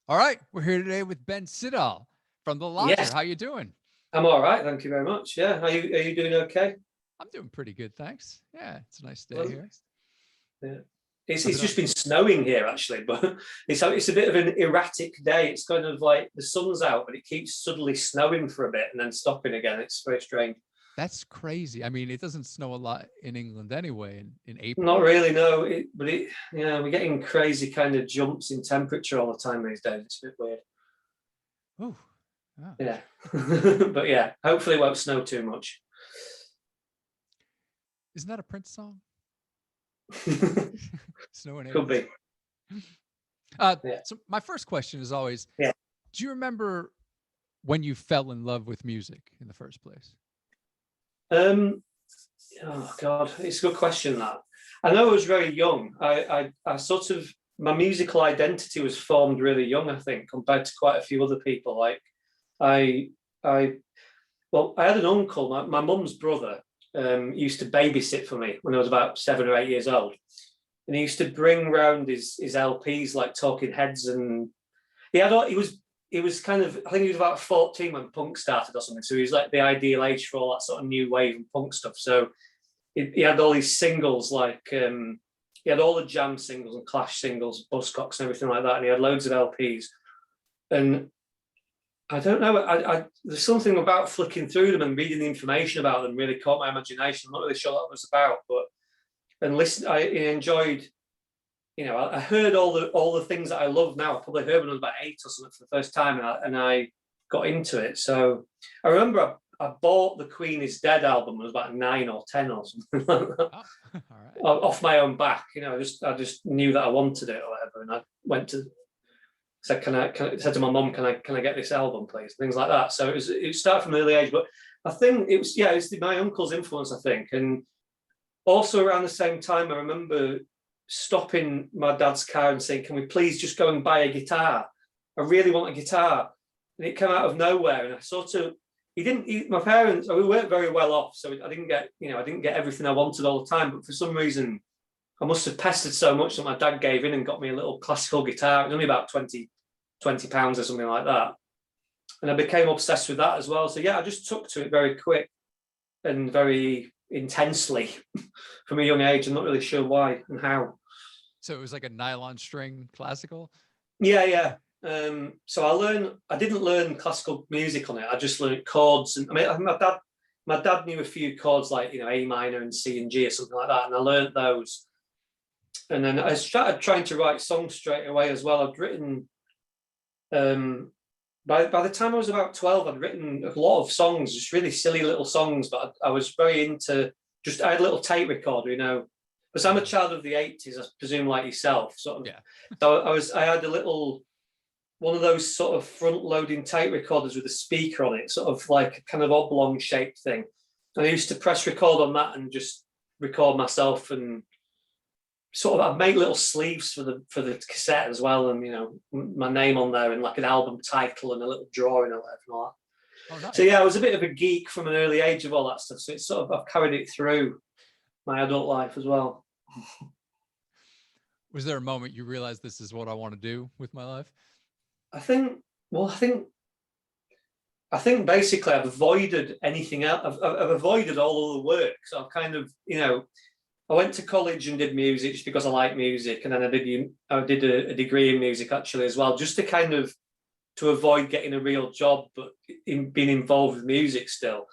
All right, we're here today with Ben Siddall from The Lodger. Yes, How you doing? I'm all right. Thank you very much. Yeah, are you doing okay? I'm doing pretty good, thanks. Yeah, it's a nice day Well, here. yeah. It's I've it's been on. just been snowing here actually, but it's a bit of an erratic day. It's kind of like the sun's out, but it keeps suddenly snowing for a bit and then stopping again. It's very strange. That's crazy. I mean, it doesn't snow a lot in England anyway in Not April. really, no. Yeah, we're getting crazy kind of jumps in temperature all the time these days. It's a bit weird. Oh, oh. Yeah, but yeah, hopefully it won't snow too much. Isn't that a Prince song? Snow in Could April. be. Yeah, So my first question is always, yeah. do you remember when you fell in love with music in the first place? Um, Oh God, it's a good question. That I know I was very young. I sort of my musical identity was formed really young. I think compared to quite a few other people. Like I, I well, I had an uncle. My mum's brother used to babysit for me when I was about 7 or 8 years old, and he used to bring round his LPs like Talking Heads, and he was kind of, I think he was about 14 when punk started or something. So he was like the ideal age for all that sort of new wave and punk stuff. So he had all these singles like he had all the Jam singles and Clash singles, Buzzcocks and everything like that, and he had loads of LPs. And I don't know, there's something about flicking through them and reading the information about them really caught my imagination. I'm not really sure what it was about, but and listen, I enjoyed. I heard all the things that I love now. I probably heard when I was about 8 or something for the first time, and I got into it. So I remember I bought the Queen is Dead album when I was about 9 or 10 or something like that, Oh, all right. off my own back. I just knew that I wanted it or whatever, and I went to said, said to my mum, can I get this album, please? Things like that. So it started from an early age, but I think it's my uncle's influence, I think, and also around the same time, I remember stopping my dad's car and saying, "Can we please just go and buy a guitar? I really want a guitar." And it came out of nowhere, and I sort of my parents, we weren't very well off, so I didn't get everything I wanted all the time. But for some reason, I must have pestered so much that my dad gave in and got me a little classical guitar. It was only about 20 pounds or something like that, and I became obsessed with that as well. So yeah, I just took to it very quick and very intensely from a young age. I'm not really sure why and how. So it was like a nylon string classical. Yeah. So I didn't learn classical music on it. I just learned chords, and I mean, my dad knew a few chords like A minor and C and G or something like that, and I learned those. And then I started trying to write songs straight away as well. I'd written by the time I was about 12, I'd written a lot of songs, just really silly little songs. But I was very into I had a little tape recorder, because I'm a child of the 80s, I presume, like yourself, sort of. Yeah. So I had a little one of those sort of front-loading tape recorders with a speaker on it, sort of like a kind of oblong-shaped thing. And I used to press record on that and just record myself, and sort of I'd make little sleeves for the cassette as well, and my name on there and like an album title and a little drawing or whatever and all that. Oh, nice. So yeah, I was a bit of a geek from an early age of all that stuff. So it's sort of I've carried it through my adult life as well. Was there a moment you realized this is what I want to do with my life? I think basically I've avoided anything else. I've avoided all of the work. So I've kind of, I went to college and did music just because I like music, and then I did a degree in music actually as well, just to kind of to avoid getting a real job, but being involved with music still.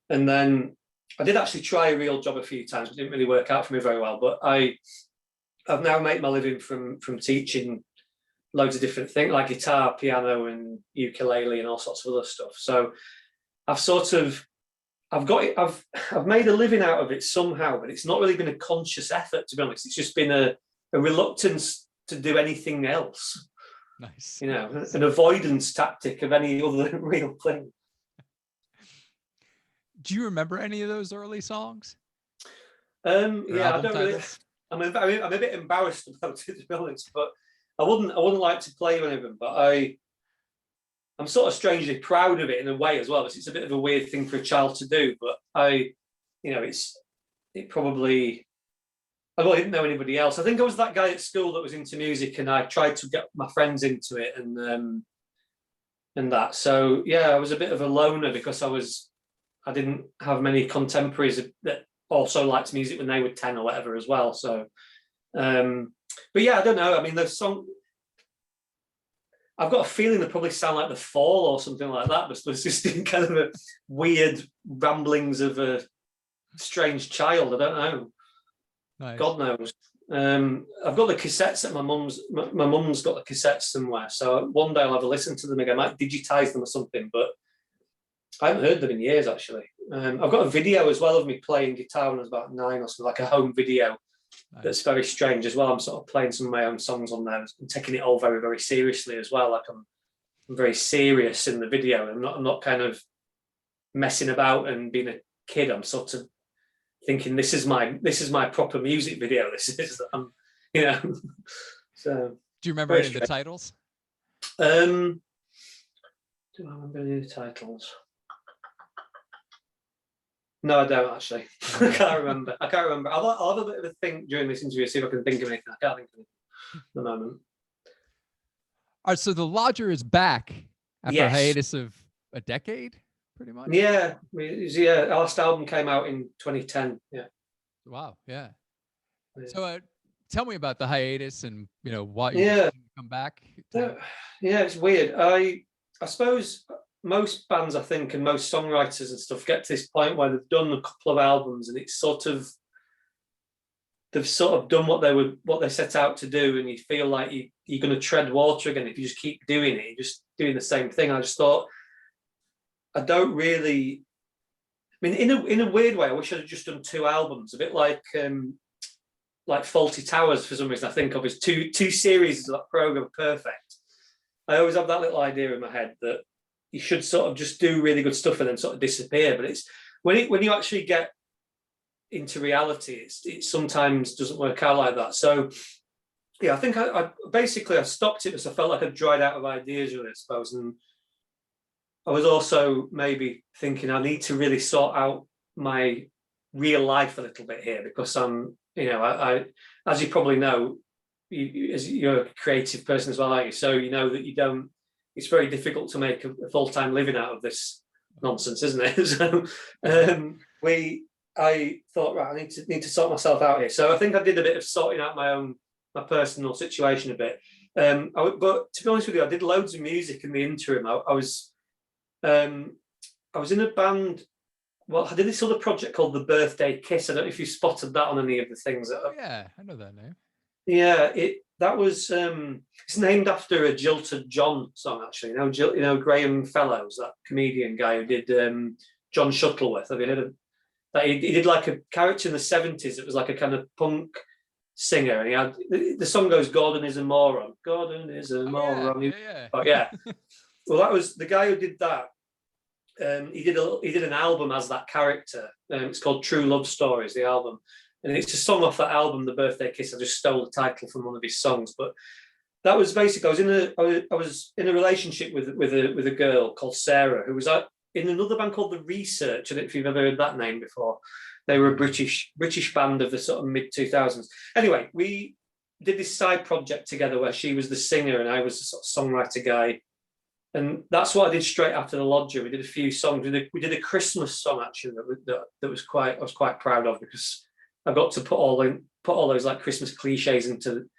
And then I did actually try a real job a few times, but it didn't really work out for me very well. But I've now made my living from teaching loads of different things like guitar, piano, and ukulele, and all sorts of other stuff. So I've made a living out of it somehow, but it's not really been a conscious effort, to be honest. It's just been a reluctance to do anything else. Nice. An avoidance tactic of any other real thing. Do you remember any of those early songs? Yeah, I don't really. I'm a bit embarrassed about it, to be honest, but I wouldn't like to play any of them. But I'm sort of strangely proud of it in a way as well. It's a bit of a weird thing for a child to do, but it probably I didn't know anybody else. I think I was that guy at school that was into music, and I tried to get my friends into it, and that. So yeah, I was a bit of a loner because I didn't have many contemporaries that also liked music when they were 10 or whatever as well. So, but yeah, I don't know. I mean, the song, I've got a feeling they probably sound like The Fall or something like that, but it's just in kind of a weird ramblings of a strange child. I don't know. Nice. God knows. I've got the cassettes at my mum's. My mum's got the cassettes somewhere, so one day I'll have a listen to them again. I might digitize them or something, but I haven't heard them in years, actually. I've got a video as well of me playing guitar when I was about 9 or something, like a home video. Nice. That's very strange as well. I'm sort of playing some of my own songs on there and taking it all very, very seriously as well. Like I'm very serious in the video. I'm not kind of messing about and being a kid. I'm sort of thinking this is my proper music video. This is you know. So do you remember any of the titles? Do I remember any of the titles? No, I don't actually. I can't remember. I'll have a bit of a think during this interview, see if I can think of anything. I can't think of anything at the moment. All right, so the Lodger is back after a hiatus of a decade, pretty much. Yeah, our last album came out in 2010. Yeah. Wow. Yeah. So tell me about the hiatus and why you come back. Yeah, it's weird. I suppose most bands, I think, and most songwriters and stuff get to this point where they've done a couple of albums and it's they've sort of done what they set out to do, and you feel like you're going to tread water again if you just keep doing it. You're just doing the same thing. I just thought, I don't really. I mean, in a weird way, I wish I'd just done 2 albums, a bit like Fawlty Towers for some reason. I think of as two series of that program perfect. I always have that little idea in my head that you should sort of just do really good stuff and then sort of disappear. But it's when you actually get into reality, it sometimes doesn't work out like that. So yeah, I think I basically stopped it because I felt like I'd dried out of ideas, really, I suppose. And I was also maybe thinking I need to really sort out my real life a little bit here, because I as you probably know, you're a creative person as well, aren't you? So you know that it's very difficult to make a full-time living out of this nonsense, isn't it? So I thought, right, I need to sort myself out here. So I think I did a bit of sorting out my personal situation a bit. But to be honest with you, I did loads of music in the interim. I was in a band. Well, I did this other project called The Birthday Kiss. I don't know if you spotted that on any of the things. Yeah, I know that name. Yeah, it's named after a Jilted John song, actually. You know Graham Fellows, that comedian guy who did John Shuttleworth. Have you heard of that? He did like a character in the 70s. It was like a kind of punk singer, and he had the song goes, "Gordon is a moron. Gordon is a moron." Yeah. Oh, yeah. Well, that was the guy who did that. He did an album as that character. It's called True Love Stories, the album. And it's a song off that album, The Birthday Kiss. I just stole the title from one of his songs, but that was basically I was in a relationship with a girl called Sarah, who was in another band called The Research. I don't know if you've ever heard that name before. They were a British band of the sort of mid 2000s. Anyway, we did this side project together where she was the singer and I was the sort of songwriter guy, and that's what I did straight after The Lodger. We did a few songs. We did a Christmas song actually that I was quite proud of, because I got to put all those like Christmas cliches into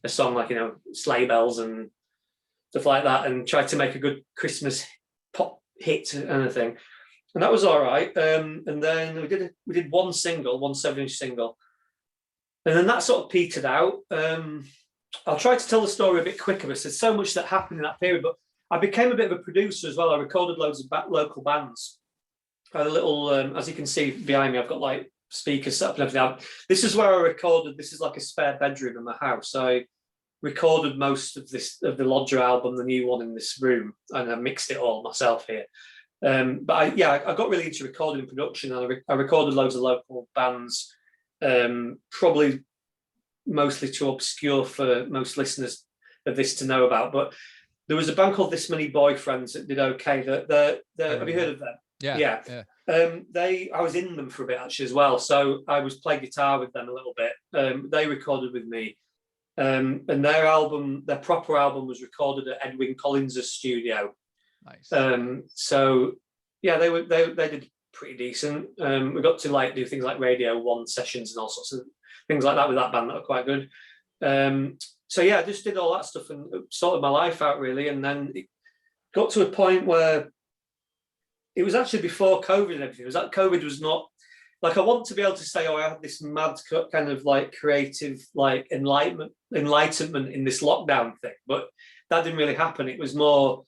a song, like sleigh bells and stuff like that, and tried to make a good Christmas pop hit and everything. And that was all right. And then we did one 7-inch single, and then that sort of petered out. I'll try to tell the story a bit quicker, because there's so much that happened in that period. But I became a bit of a producer as well. I recorded loads of local bands. I had a little, as you can see behind me, I've got like speakers set up and everything. This is where I recorded. This is like a spare bedroom in my house. I recorded most of the Lodger album, the new one, in this room, and I mixed it all myself here. But I got really into recording and production, and I recorded loads of local bands, probably mostly too obscure for most listeners of this to know about. But there was a band called This Many Boyfriends that did okay. Have you heard of them? Yeah. I was in them for a bit actually as well. So I was playing guitar with them a little bit. They recorded with me. And their proper album was recorded at Edwyn Collins' studio. Nice. So yeah, they did pretty decent. We got to like do things like Radio 1 sessions and all sorts of things like that with that band that were quite good. So yeah, I just did all that stuff and sorted my life out really. And then it got to a point where it was actually before COVID and everything. It was that COVID was not like, I want to be able to say, oh, I had this mad kind of like creative, like enlightenment in this lockdown thing, but that didn't really happen. It was more,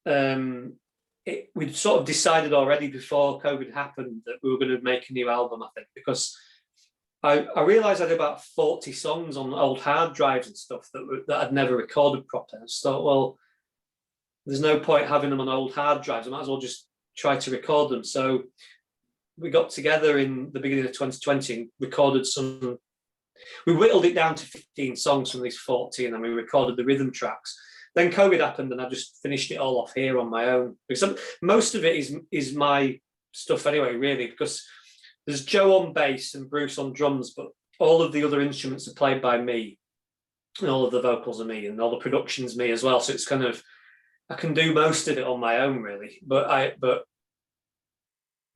we'd sort of decided already before COVID happened that we were going to make a new album, I think, because I realised I had about 40 songs on old hard drives and stuff that I'd never recorded properly. I just thought, well, there's no point having them on old hard drives. I might as well just try to record them. So we got together in the beginning of 2020 and recorded some. We whittled it down to 15 songs from these 40, and then we recorded the rhythm tracks. Then COVID happened, and I just finished it all off here on my own. Because most of it is my stuff anyway, really, because there's Joe on bass and Bruce on drums, but all of the other instruments are played by me, and all of the vocals are me, and all the production's me as well. So it's kind of, I can do most of it on my own, really. But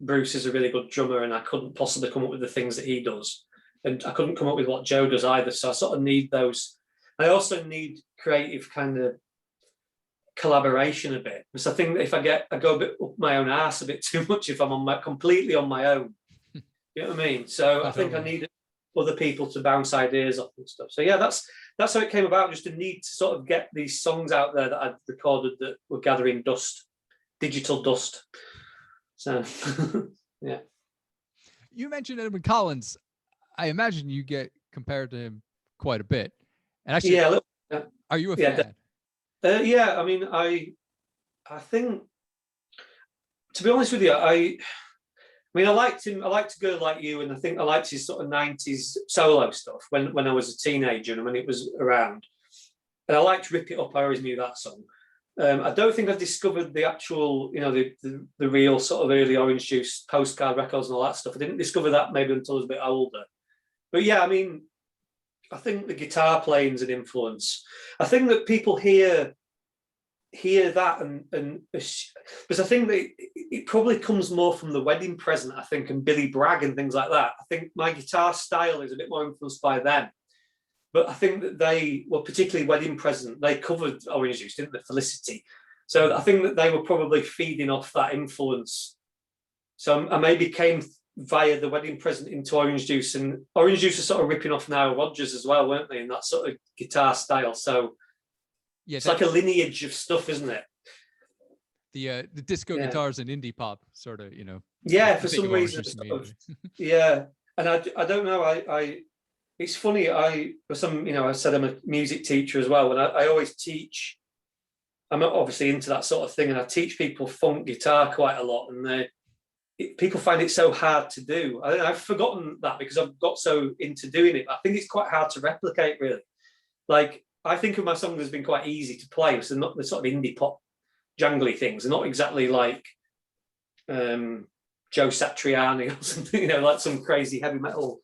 Bruce is a really good drummer, and I couldn't possibly come up with the things that he does, and I couldn't come up with what Joe does either. So I sort of need those. I also need creative kind of collaboration a bit, because I think that if I go a bit up my own ass a bit too much if I'm completely on my own. You know what I mean? So I think I need other people to bounce ideas off and stuff. So yeah, that's how it came about. Just a need to sort of get these songs out there that I'd recorded that were gathering dust, digital dust. So yeah. You mentioned Edwyn Collins. I imagine you get compared to him quite a bit. And actually, are you a fan? Yeah, I mean, I think, to be honest with you, I liked him. I liked A Girl Like You, and I think I liked his sort of 90s solo stuff when I was a teenager and when it was around. And I liked Rip It Up. I always knew that song. I don't think I've discovered the actual, the real sort of early Orange Juice postcard records and all that stuff. I didn't discover that maybe until I was a bit older. But yeah, I mean, I think the guitar playing's an influence. I think that people hear that and because I think that it probably comes more from The Wedding Present, I think, and Billy Bragg and things like that. I think my guitar style is a bit more influenced by them. But I think that particularly Wedding Present, they covered Orange Juice, didn't they? Felicity. So I think that they were probably feeding off that influence. So I maybe came via The Wedding Present into Orange Juice, and Orange Juice are sort of ripping off Nile Rodgers as well, weren't they, in that sort of guitar style? So yeah, it's like a lineage of stuff, isn't it? The disco guitars and indie pop sort of, Yeah, for some reason. Yeah, and I don't know. It's funny. I said I'm a music teacher as well, and I always teach. I'm obviously into that sort of thing, and I teach people funk guitar quite a lot, and people find it so hard to do. I've forgotten that because I've got so into doing it. I think it's quite hard to replicate, really. Like, I think of my songs as being quite easy to play, so they're not the sort of indie pop jangly things. They're not exactly like Joe Satriani or something, like some crazy heavy metal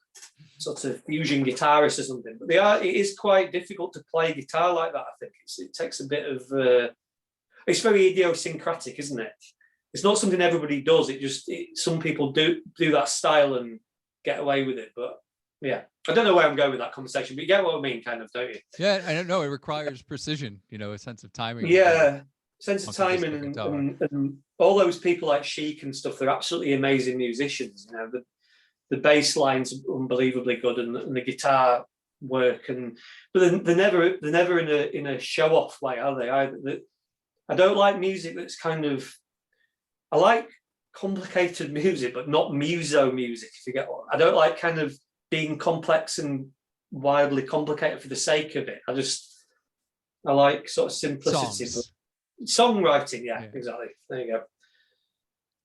sort of fusion guitarist or something. But it is quite difficult to play guitar like that, I think. It takes a bit of... it's very idiosyncratic, isn't it? It's not something everybody does. Some people do that style and get away with it. But yeah, I don't know where I'm going with that conversation, but you get what I mean, kind of, don't you? Yeah, I don't know. It requires precision, a sense of timing. Yeah, sense of timing and all those people like Chic and stuff. They're absolutely amazing musicians. The bass line's unbelievably good, and the guitar work, but they're never in a show off way, are they? I don't like music that's kind of... I like complicated music, but not muso music, if you get what. I don't like kind of being complex and wildly complicated for the sake of it. I like sort of simplicity. Songwriting, yeah, exactly. There you go.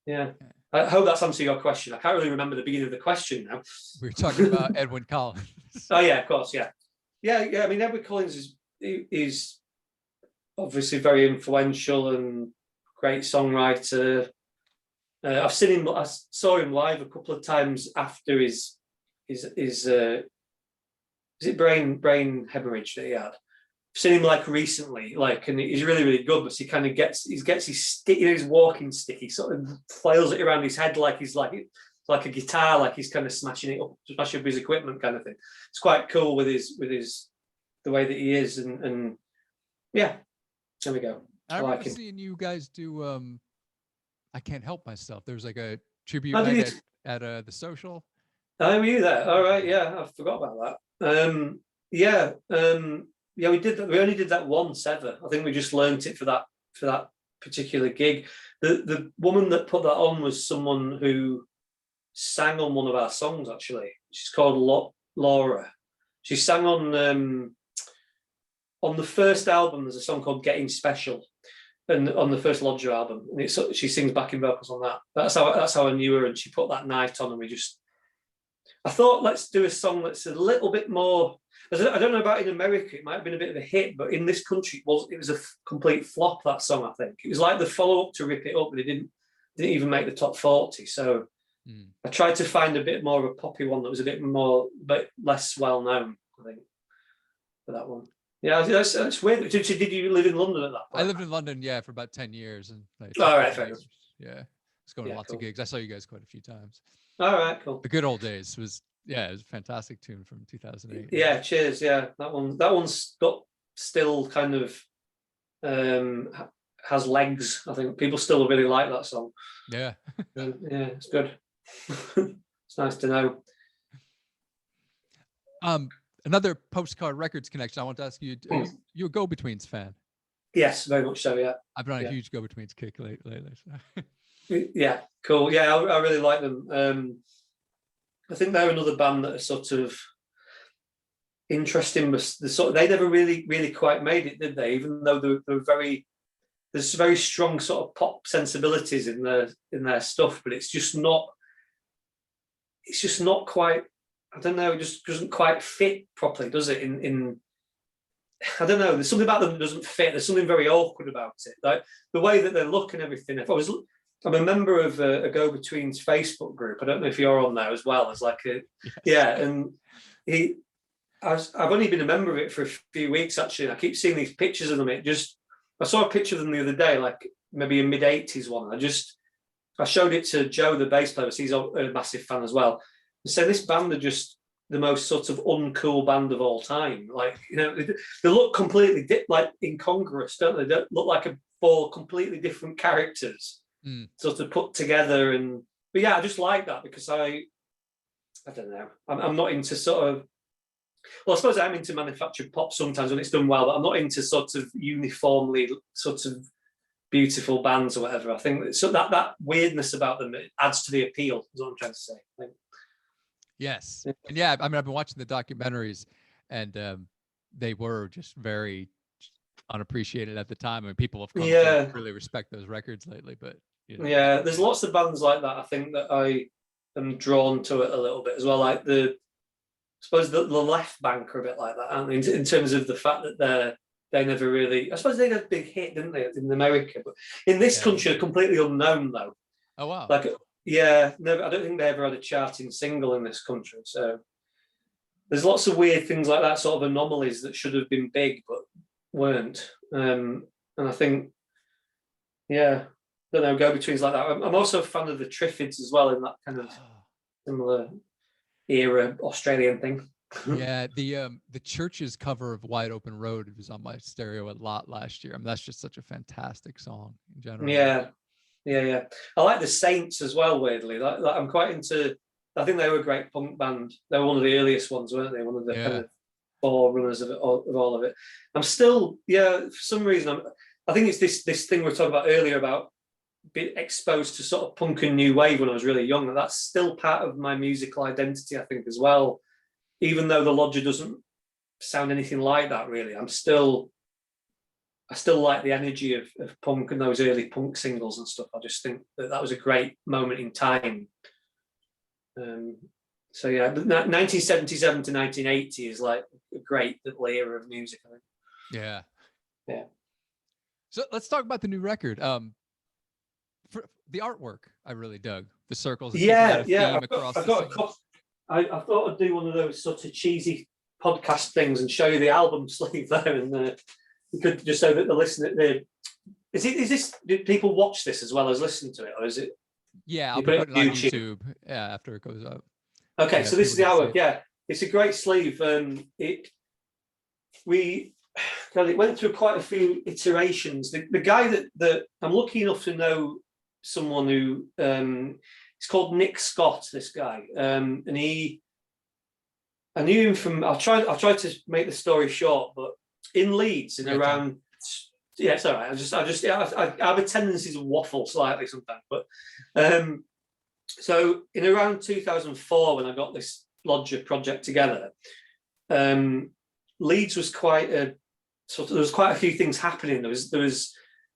Yeah. I hope that's answered your question. I can't really remember the beginning of the question now. We were talking about Edwyn Collins. Oh yeah, of course, yeah. I mean, Edwyn Collins is obviously very influential and great songwriter. I've seen him. I saw him live a couple of times after his is it brain hemorrhage that he had. I've seen him like recently, like, and he's really, really good. But he kind of gets his stick, his walking stick. He sort of flails it around his head like he's like a guitar, like he's kind of smashing up his equipment, kind of thing. It's quite cool with his the way that he is, and yeah, there we go. I remember seeing you guys do I Can't Help Myself. There was like a tribute night at the Social. Oh, were you there? All right, yeah, I forgot about that. Yeah, we did that. We only did that once ever. I think we just learnt it for that particular gig. The woman that put that on was someone who sang on one of our songs, actually. She's called Laura. She sang on the first album. There's a song called Getting Special, and on the first Lodger album, and she sings backing vocals on that. That's how I knew her, and she put that night on, and I thought, let's do a song that's a little bit more. I don't know about in America, it might have been a bit of a hit, but in this country, it was a complete flop, that song, I think. It was like the follow-up to Rip It Up, but it didn't even make the top 40. So I tried to find a bit more of a poppy one that was a bit less well-known, I think, for that one. Yeah, that's weird. Did you live in London at that point? I lived in London, yeah, for about 10 years. And all right, fair enough. Yeah, I was going to lots of gigs. I saw you guys quite a few times. All right, cool. The Good Old Days it was a fantastic tune from 2008. Yeah, cheers. Yeah, that one's got still kind of has legs. I think people still really like that song. Yeah. Yeah, it's good. It's nice to know. Another Postcard Records connection. I want to ask you: you a Go-Betweens fan? Yes, very much so. Yeah, I've been on a huge Go-Betweens kick lately. So. Yeah, cool. Yeah, I really like them. I think they're another band that are sort of interesting, but they never really quite made it, did they? Even though there's very strong sort of pop sensibilities in their stuff, but it's just not quite. I don't know. It just doesn't quite fit properly, does it? In I don't know. There's something about them that doesn't fit. There's something very awkward about it, like the way that they look and everything. I'm a member of a Go-Betweens Facebook group. I don't know if you're on there as well. As like and I've only been a member of it for a few weeks actually. I keep seeing these pictures of them. I saw a picture of them the other day, like maybe a mid-80s one. I showed it to Joe, the bass player. So he's a massive fan as well. And so this band are just the most sort of uncool band of all time. Like, they look completely like incongruous, don't they? They don't look like four completely different characters. Sort of put together, but yeah, I just like that because I don't know, I'm not into sort of, well, I suppose I'm into manufactured pop sometimes when it's done well, but I'm not into sort of uniformly sort of beautiful bands or whatever. I think so that weirdness about them, it adds to the appeal, is what I'm trying to say, I think. Yes, and yeah, I mean, I've been watching the documentaries, and they were just very unappreciated at the time. I mean, people have come to really respect those records lately, but yeah, there's lots of bands like that. I think that I am drawn to it a little bit as well. Like I suppose the Left Bank are a bit like that, aren't they? In terms of the fact that they never really. I suppose they had a big hit, didn't they, in America? But in this country, they're completely unknown though. Oh wow! Like never. I don't think they ever had a charting single in this country. So there's lots of weird things like that, sort of anomalies that should have been big but weren't. And I think, I don't know, Go-Betweens like that. I'm also a fan of the Triffids as well, in that kind of similar era Australian thing. Yeah, the Church's cover of Wide Open Road was on my stereo a lot last year. I mean, that's just such a fantastic song in general. Yeah. I like the Saints as well, weirdly. Like I'm quite into. I think they were a great punk band. They were one of the earliest ones, weren't they? One of the kind of forerunners of all of it. I'm still, for some reason, I think it's this thing we were talking about earlier about being exposed to sort of punk and new wave when I was really young, and that's still part of my musical identity, I think, as well. Even though the Lodger doesn't sound anything like that, really, I still like the energy of punk and those early punk singles and stuff. I just think that was a great moment in time. So yeah, 1977 to 1980 is like a great little era of music, I think. Yeah. So let's talk about the new record. for the artwork, I really dug the circles. Yeah. I thought I'd do one of those sort of cheesy podcast things and show you the album sleeve there, and you could just so that the listener, is this? Do people watch this as well as listen to it, or is it? Yeah, I'll put it on YouTube. Yeah, after it goes up. Okay, so this is the artwork. Yeah, it's a great sleeve. It went through quite a few iterations. The guy that I'm lucky enough to know someone who it's called Nick Scott. This guy, and I knew him from. I'll try to make the story short, but in Leeds, around. Yeah, it's all right. I have a tendency to waffle slightly sometimes, but so in around 2004, when I got this Lodger project together, Leeds was quite a sort of. There was quite a few things happening. There was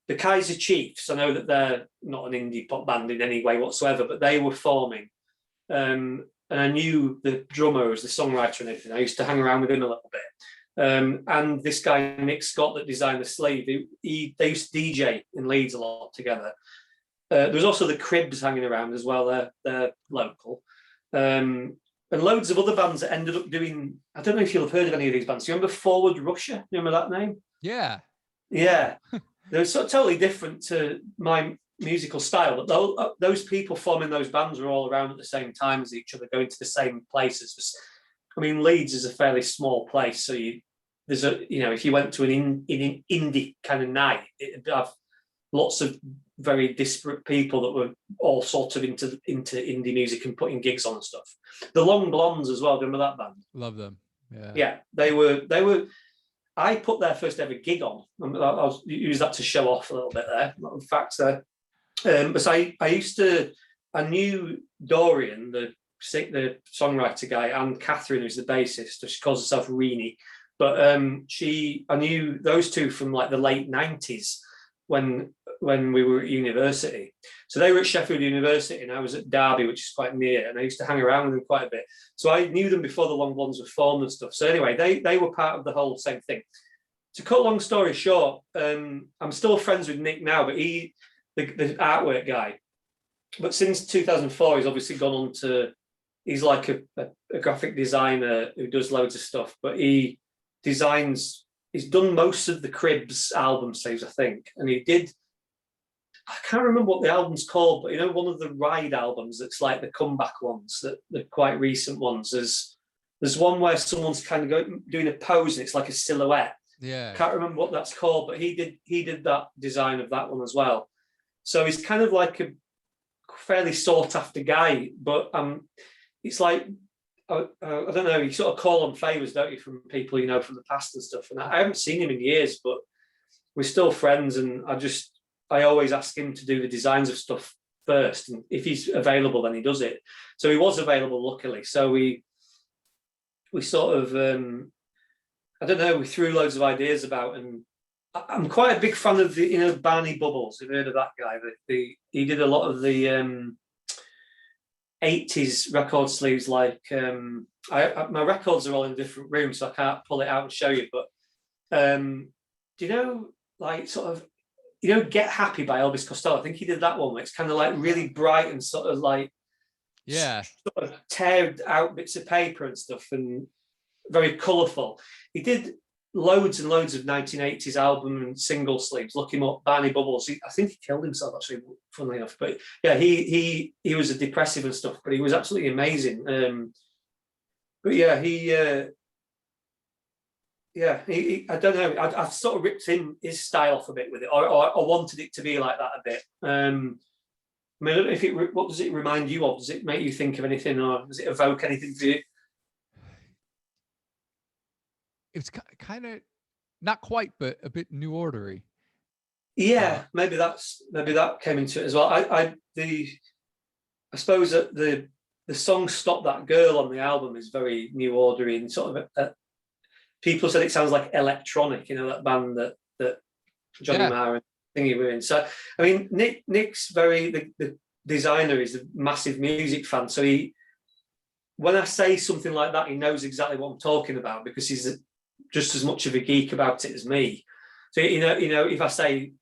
the Kaiser Chiefs. I know that they're not an indie pop band in any way whatsoever, but they were forming. And I knew the drummer was the songwriter and everything. I used to hang around with him a little bit. And this guy, Nick Scott, that designed the sleeve, they used to DJ in Leeds a lot together. There was also the Cribs hanging around as well. They're local. And loads of other bands that ended up doing, I don't know if you'll have heard of any of these bands. Do you remember Forward Russia? You remember that name? Yeah. Yeah. They're sort of totally different to my musical style, but those people forming those bands were all around at the same time as each other, going to the same places. I mean, Leeds is a fairly small place, so if you went to an indie kind of night, it'd have lots of very disparate people that were all sort of into indie music and putting gigs on and stuff. The Long Blondes as well. Remember that band? Love them. Yeah, they were. I put their first ever gig on. I'll use that to show off a little bit there. In fact, but I knew Dorian, the songwriter guy, and Catherine, who's the bassist. She calls herself Reenie. But I knew those two from like the late 90s when we were at university. So they were at Sheffield University and I was at Derby, which is quite near, and I used to hang around with them quite a bit. So I knew them before the Long Blondes were formed and stuff. So anyway, they were part of the whole same thing. To cut a long story short, I'm still friends with Nick now, but the artwork guy. But since 2004, he's obviously gone on to, he's like a graphic designer who does loads of stuff, but he's done most of the Cribs album sleeves, I think. And I can't remember what the album's called, but one of the Ride albums that's like the comeback ones, the quite recent ones. There's one where someone's kind of doing a pose and it's like a silhouette. Yeah. Can't remember what that's called, but he did that design of that one as well. So he's kind of like a fairly sought after guy, but it's like, I don't know, you sort of call on favours, don't you, from people from the past and stuff. And I haven't seen him in years, but we're still friends, and I always ask him to do the designs of stuff first, and if he's available then he does it. So he was available, luckily. So we sort of I don't know, we threw loads of ideas about, and I'm quite a big fan of the Barney Bubbles. You've heard of that guy? He did a lot of the 80s record sleeves. Like my records are all in a different room, so I can't pull it out and show you. But do you know, like sort of, Get Happy by Elvis Costello? I think he did that one where it's kind of like really bright and sort of like, yeah, sort of teared out bits of paper and stuff, and very colourful. He did loads and loads of 1980s album and single sleeves. Look him up, Barney Bubbles. I think he killed himself, actually, funnily enough. But yeah, he was a depressive and stuff, but he was absolutely amazing. But yeah, I don't know. I've sort of ripped his style off a bit with it, or I wanted it to be like that a bit. I mean, I don't know if what does it remind you of? Does it make you think of anything, or does it evoke anything for you? It's kind of not quite, but a bit New Ordery. Yeah, maybe that came into it as well. I suppose that the song "Stop That Girl" on the album is very New Ordery, and sort of people said it sounds like electronic. That band that Johnny Marr and thingy were in. So I mean, Nick's the designer is a massive music fan. So when I say something like that, he knows exactly what I'm talking about, because he's just as much of a geek about it as me. So if I say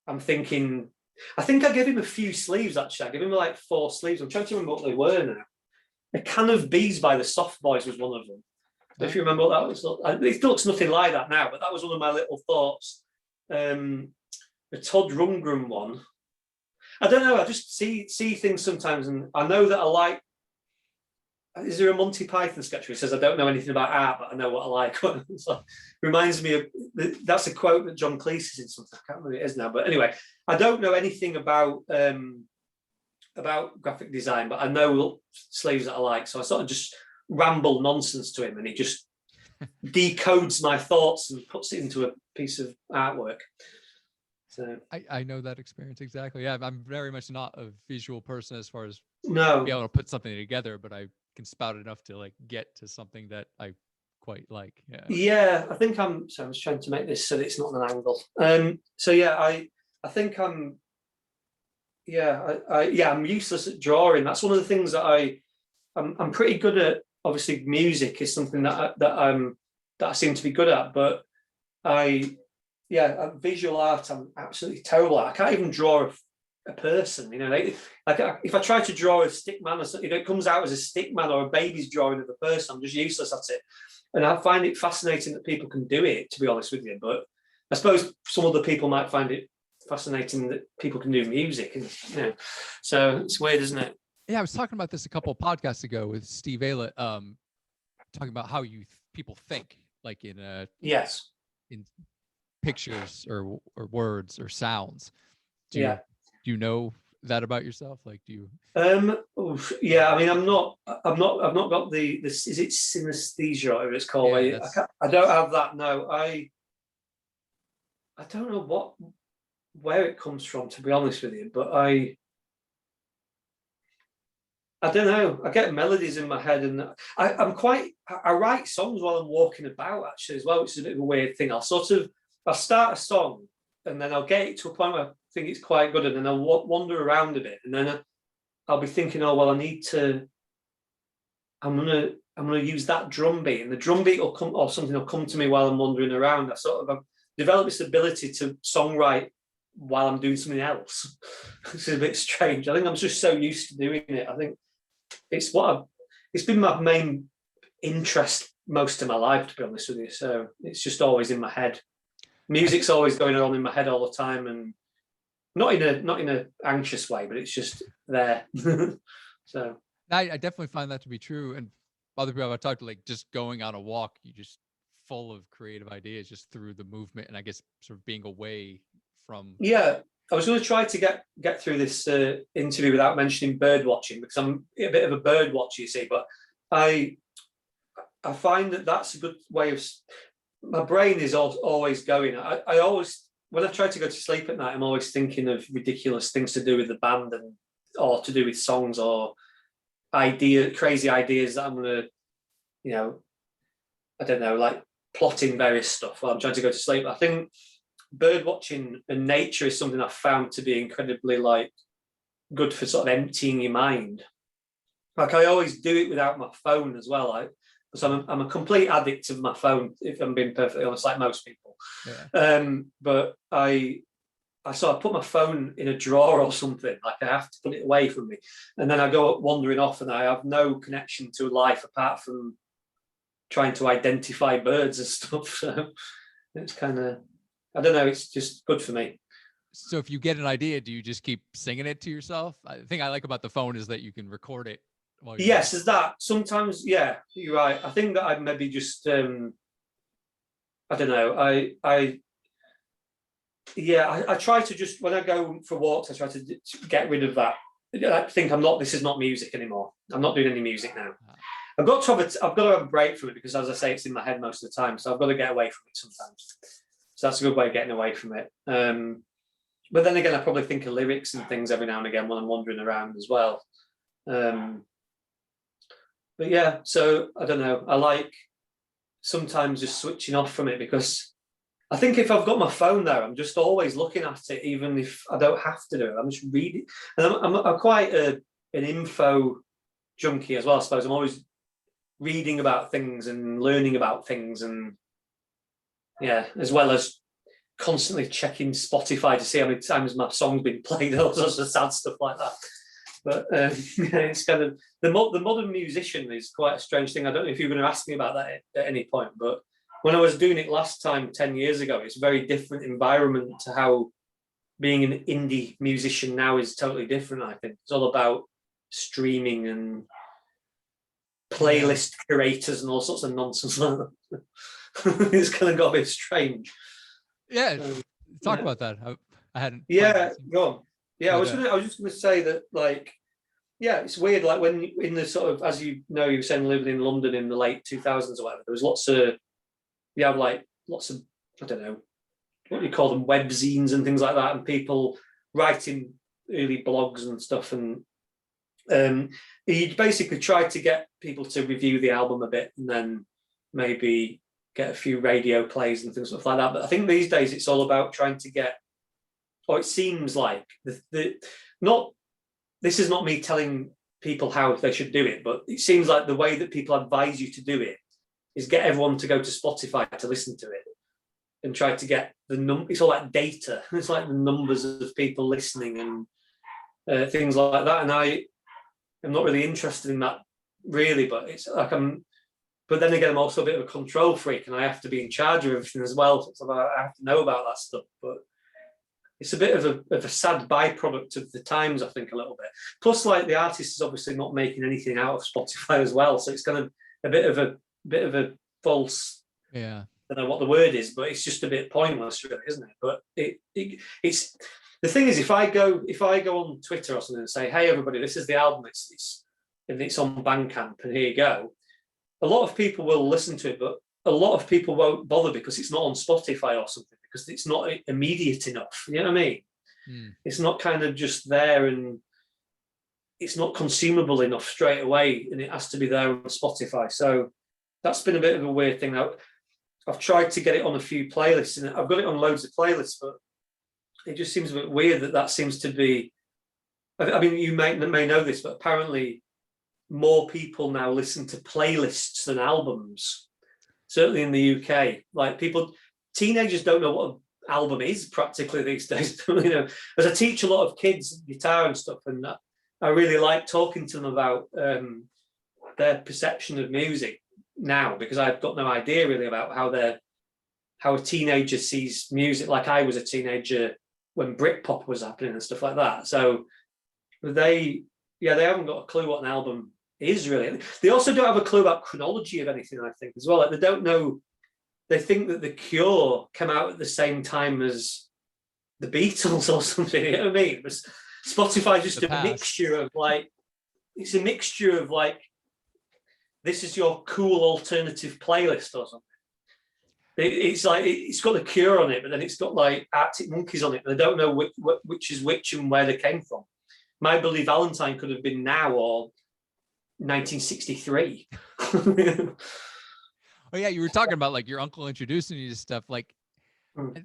I'm thinking I think I gave him a few sleeves, actually. I gave him like 4 sleeves. I'm trying to remember what they were now. A Can of Bees by the Soft Boys was one of them. If you remember what that was. It looks nothing like that now, but that was one of my little thoughts. The Todd Rundgren one. I don't know. I just see things sometimes, and I know that I like. Is there a Monty Python sketch where he says, "I don't know anything about art, but I know what I like"? So, reminds me of that's a quote that John Cleese is in something. I can't remember what it is now, but anyway, I don't know anything about graphic design, but I know sleeves that I like. So I sort of just ramble nonsense to him, and he just decodes my thoughts and puts it into a piece of artwork. So I know that experience exactly. Yeah, I'm very much not a visual person as far as be no, able to put something together, but I can spout enough to like get to something that I quite like. Yeah. yeah, I think I'm. So I'm just trying to make this so that it's not an angle. So yeah, I think I'm. Yeah, I'm useless at drawing. That's one of the things that I'm pretty good at. Obviously, music is something that I seem to be good at, but visual art I'm absolutely terrible at. I can't even draw a person. You know, like if I try to draw a stick man or something, if it comes out as a stick man or a baby's drawing of a person, I'm just useless at it. And I find it fascinating that people can do it, to be honest with you. But I suppose some other people might find it fascinating that people can do music, and you know, so it's weird, isn't it? Yeah, I was talking about this a couple of podcasts ago with Steve Aylett, talking about how people think, like in Yes. in pictures or words or sounds. Yeah. Do you know that about yourself? Like, do you? Yeah. I mean, I've not got this. Is it synesthesia, or it's called? Yeah, I don't have that. No, I don't know where it comes from, to be honest with you. But I don't know. I get melodies in my head, and I write songs while I'm walking about, actually, as well, which is a bit of a weird thing. I'll start a song, and then I'll get it to a point where I think it's quite good, and then I'll wander around a bit, and then I'll be thinking, oh well, I'm gonna use that drum beat, and the drum beat will come, or something will come to me while I'm wandering around. I've developed this ability to songwrite while I'm doing something else. It's a bit strange. I think I'm just so used to doing it. I think it's been my main interest most of my life, to be honest with you. So it's just always in my head. Music's always going on in my head all the time, and not in a anxious way, but it's just there. So I definitely find that to be true. And other people I've talked to, like just going on a walk, you just full of creative ideas just through the movement, and I guess sort of being away from. Yeah, I was going to try to get through this interview without mentioning bird watching, because I'm a bit of a bird watcher, you see. But I find that that's a good way of. My brain is always going. I always, when I try to go to sleep at night, I'm always thinking of ridiculous things to do with the band, or to do with songs, or crazy ideas that I'm gonna, you know, I don't know, like plotting various stuff while I'm trying to go to sleep. I think bird watching and nature is something I've found to be incredibly like good for sort of emptying your mind. Like I always do it without my phone as well. So I'm a complete addict of my phone, if I'm being perfectly honest, like most people. Yeah. But I sort of put my phone in a drawer or something. Like I have to put it away from me, and then I go wandering off, and I have no connection to life apart from trying to identify birds and stuff. So it's kind of, I don't know, it's just good for me. So if you get an idea, do you just keep singing it to yourself? The thing I like about the phone is that you can record it. Yes, is that sometimes? Yeah, you're right. I think that I maybe just I don't know. I try to just, when I go for walks, I try to get rid of that. I think this is not music anymore. I'm not doing any music now. I've got to have a break from it, because, as I say, it's in my head most of the time. So I've got to get away from it sometimes. So that's a good way of getting away from it. But then again, I probably think of lyrics and things every now and again when I'm wandering around as well. But yeah, so I don't know. I like sometimes just switching off from it, because I think if I've got my phone there, I'm just always looking at it, even if I don't have to do it. I'm just reading. And I'm quite an info junkie as well, I suppose. I'm always reading about things and learning about things, and yeah, as well as constantly checking Spotify to see how many times my song's been played, all sorts of sad stuff like that. But it's kind of the modern musician is quite a strange thing. I don't know if you're going to ask me about that at any point, but when I was doing it last time 10 years ago, it's a very different environment to how being an indie musician now is totally different. I think it's all about streaming and playlist curators and all sorts of nonsense like that. It's kind of got a bit strange. Yeah, talk about that. I hadn't. Yeah, go on. Yeah, I was just gonna say that, like, yeah, it's weird. Like when in the sort of, as you know, you were saying living in London in the late 2000s or whatever, there was lots of, you have like lots of, I don't know, what do you call them, webzines and things like that, and people writing early blogs and stuff, and he basically tried to get people to review the album a bit, and then maybe get a few radio plays and things like that. But I think these days it's all about trying to get, or it seems like not. This is not me telling people how they should do it, but it seems like the way that people advise you to do it is get everyone to go to Spotify to listen to it and try to get the it's all like data. It's like the numbers of people listening and things like that. And I am not really interested in that really, but it's like but then again, I'm also a bit of a control freak and I have to be in charge of everything as well. So it's like I have to know about that stuff, but it's a bit of a sad byproduct of the times, I think, a little bit. Plus, like, the artist is obviously not making anything out of Spotify as well, so it's kind of a bit of a false. Yeah. I don't know what the word is, but it's just a bit pointless, really, isn't it? But it's the thing is, if I go on Twitter or something and say, "Hey, everybody, this is the album. It's on Bandcamp, and here you go," a lot of people will listen to it, but a lot of people won't bother because it's not on Spotify or something, because it's not immediate enough. You know what I mean? It's not kind of just there, and it's not consumable enough straight away, and it has to be there on Spotify. So that's been a bit of a weird thing. I've tried to get it on a few playlists, and I've got it on loads of playlists, but it just seems a bit weird that seems to be. I mean, you may know this, but apparently more people now listen to playlists than albums. Certainly in the UK, like teenagers don't know what an album is practically these days. You know, as I teach a lot of kids guitar and stuff, and I really like talking to them about their perception of music now, because I've got no idea really about how a teenager sees music. Like I was a teenager when Britpop was happening and stuff like that. So they haven't got a clue what an album is really. They also don't have a clue about chronology of anything, I think, as well. Like they don't know. They think that The Cure came out at the same time as the Beatles or something. You know what I mean? But Spotify is just a mixture of like, it's a mixture of like, this is your cool alternative playlist or something. It's like it's got The Cure on it, but then it's got like Arctic Monkeys on it. They don't know which is which and where they came from. My Bloody Valentine could have been now or 1963. Oh yeah, you were talking about like your uncle introducing you to stuff. Like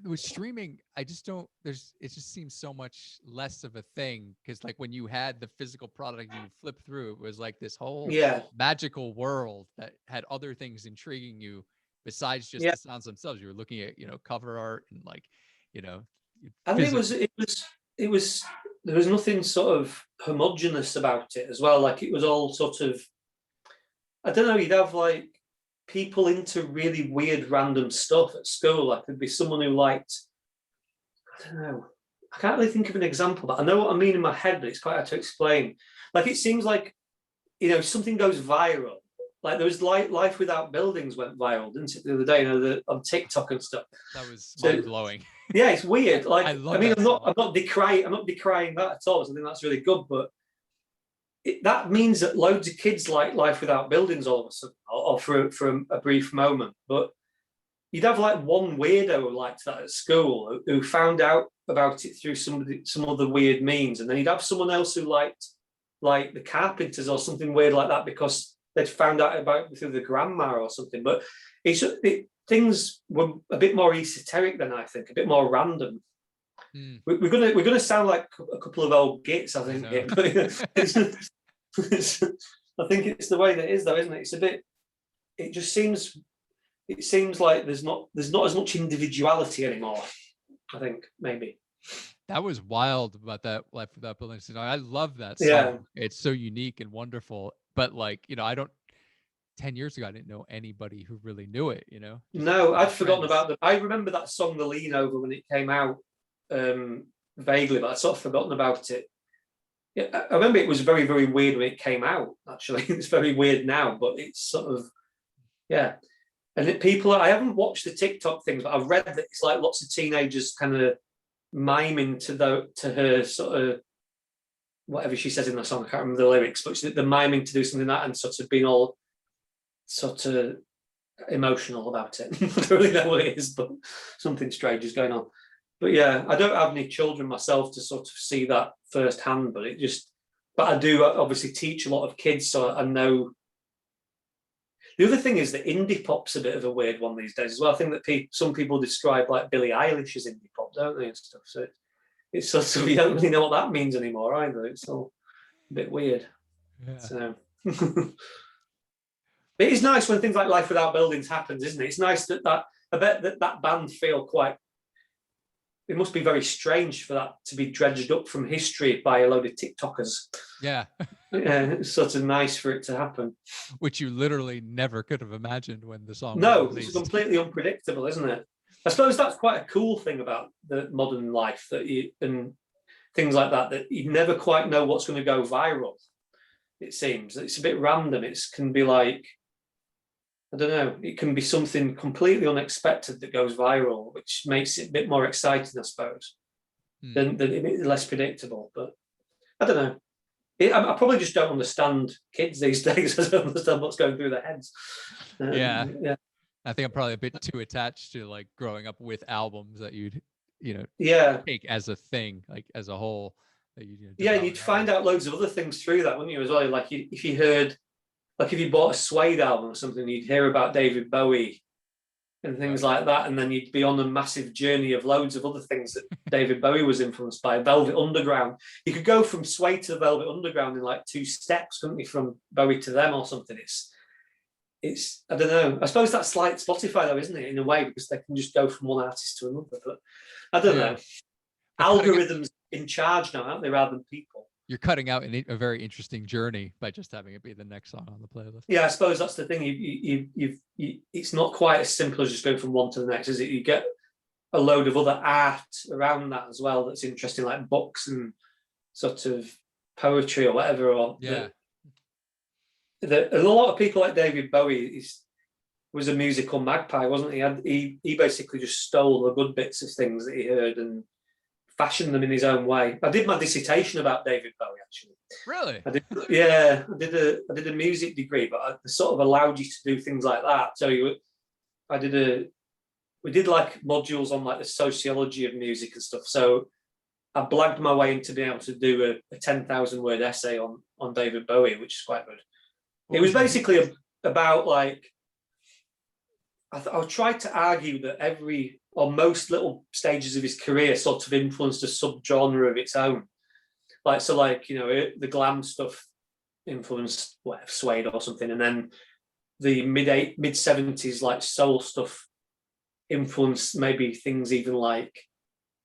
with streaming, it just seems so much less of a thing, because like when you had the physical product and you flip through, it was like this whole magical world that had other things intriguing you besides just the sounds themselves. You were looking at, cover art and like, I think it was there was nothing sort of homogenous about it as well. Like it was all sort of, I don't know, you'd have like people into really weird random stuff at school. Like there'd be someone who liked, I don't know, I can't really think of an example, but I know what I mean in my head, but it's quite hard to explain. Like it seems like, something goes viral. Like there was Life Without Buildings went viral, didn't it, the other day, on TikTok and stuff. That was mind-blowing. Yeah, it's weird. Like I'm not decrying that at all. I think that's really good, but that means that loads of kids like Life Without Buildings all of a sudden, or for a brief moment. But you'd have like one weirdo who liked that at school, who found out about it through some other weird means, and then you'd have someone else who liked like the Carpenters or something weird like that because they'd found out about it through the grandma or something. But things were a bit more esoteric than I think, a bit more random. We're gonna sound like a couple of old gits, I think. I think it's the way that it is, though, isn't it? It's a bit. It seems like there's not as much individuality anymore. I think maybe. That was wild about that Life Without Buildings. I love that song. Yeah. It's so unique and wonderful. But like, I don't 10 years ago, I didn't know anybody who really knew it, Just No, I'd my forgotten friends. about I remember that song, The Lean Over, when it came out, vaguely, but I'd sort of forgotten about it. Yeah, I remember it was very, very weird when it came out, actually. It's very weird now, but it's sort of, yeah. And I haven't watched the TikTok things, but I've read that it's like lots of teenagers kind of miming to her sort of whatever she says in the song. I can't remember the lyrics, but they're miming to do something like that and sort of being all sort of emotional about it. I don't really know what it is, but something strange is going on. But yeah, I don't have any children myself to sort of see that firsthand, but I do obviously teach a lot of kids, so I know. The other thing is that indie pop's a bit of a weird one these days as well. I think that some people describe like Billie Eilish as indie pop, don't they, and stuff. So it's sort of, you don't really know what that means anymore either. It's all a bit weird. Yeah. So it is nice when things like Life Without Buildings happens, isn't it? It's nice that I bet that band feel quite. It must be very strange for that to be dredged up from history by a load of TikTokers. Yeah. It's sort of nice for it to happen. Which you literally never could have imagined when the song No, was it's released. completely unpredictable, isn't it? I suppose that's quite a cool thing about the modern life, and things like that you never quite know what's going to go viral. It seems it's a bit random. It can be like, I don't know, it can be something completely unexpected that goes viral, which makes it a bit more exciting, I suppose, than less predictable. But I don't know. I probably just don't understand kids these days. I don't understand what's going through their heads. Yeah. Yeah. I think I'm probably a bit too attached to like growing up with albums that you'd, take as a thing, like as a whole. That Yeah, and you'd find out loads of other things through that, wouldn't you, as well? Like if you bought a Suede album or something, you'd hear about David Bowie and things like that, and then you'd be on a massive journey of loads of other things that David Bowie was influenced by. Velvet Underground. You could go from Suede to the Velvet Underground in like 2 steps, couldn't you, from Bowie to them or something? It's I don't know. I suppose that's like Spotify though, isn't it, in a way, because they can just go from one artist to another. But I don't know. Algorithms in charge now, aren't they, rather than people? You're cutting out a very interesting journey by just having it be the next song on the playlist. Yeah, I suppose that's the thing. It's not quite as simple as just going from one to the next, is it? You get a load of other art around that as well that's interesting, like books and sort of poetry or whatever. Or yeah. A lot of people like David Bowie was a musical magpie, wasn't he? He basically just stole the good bits of things that he heard and fashioned them in his own way. I did my dissertation about David Bowie, actually. Really? I did a music degree, but I sort of allowed you to do things like that. So we did like modules on like the sociology of music and stuff. So I blagged my way into being able to do a 10,000 word essay on David Bowie, which is quite good. It was basically about like, I tried to argue that every or most little stages of his career sort of influenced a subgenre of its own. Like, so like, the glam stuff influenced whatever, Suede or something. And then the mid 70s, like soul stuff influenced maybe things even like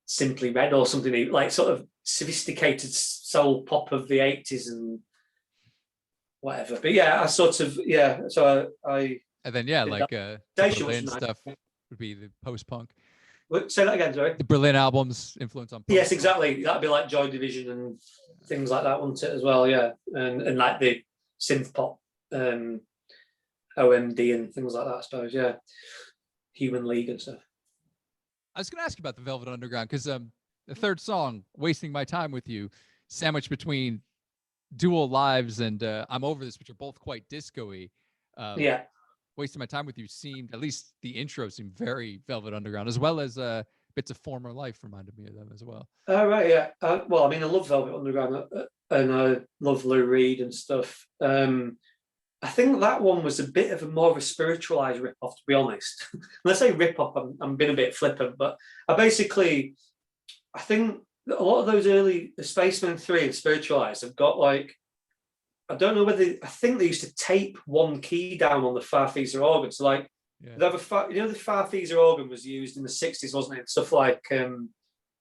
Simply Red or something, like sort of sophisticated soul pop of the 80s and whatever. But yeah, so I and then like the Berlin stuff would be the post-punk. Say that again, sorry. The Berlin albums influence on post-punk. Yes, exactly. That'd be like Joy Division and things like that, wouldn't it, as well? Yeah, and like the synth pop, OMD and things like that, I suppose. Yeah, Human League and stuff. I was going to ask you about the Velvet Underground because the third song, "Wasting My Time with You," sandwiched between Dual Lives and I'm Over This, which are both quite disco-y. Yeah. Wasting My Time with You seemed, at least the intro seemed very Velvet Underground, as well as bits of Former Life reminded me of them as well. Oh, right, yeah. Well, I mean, I love Velvet Underground and I love Lou Reed and stuff. I think that one was a bit of more of a spiritualized rip-off, to be honest. When I say rip-off, I'm being a bit flippant, but I think a lot of those early the Spacemen 3 and Spiritualized have got like, I don't know whether, I think they used to tape one key down on the Farfisa organ. So like Yeah. They have the Farfisa organ was used in the 60s, wasn't it? Stuff like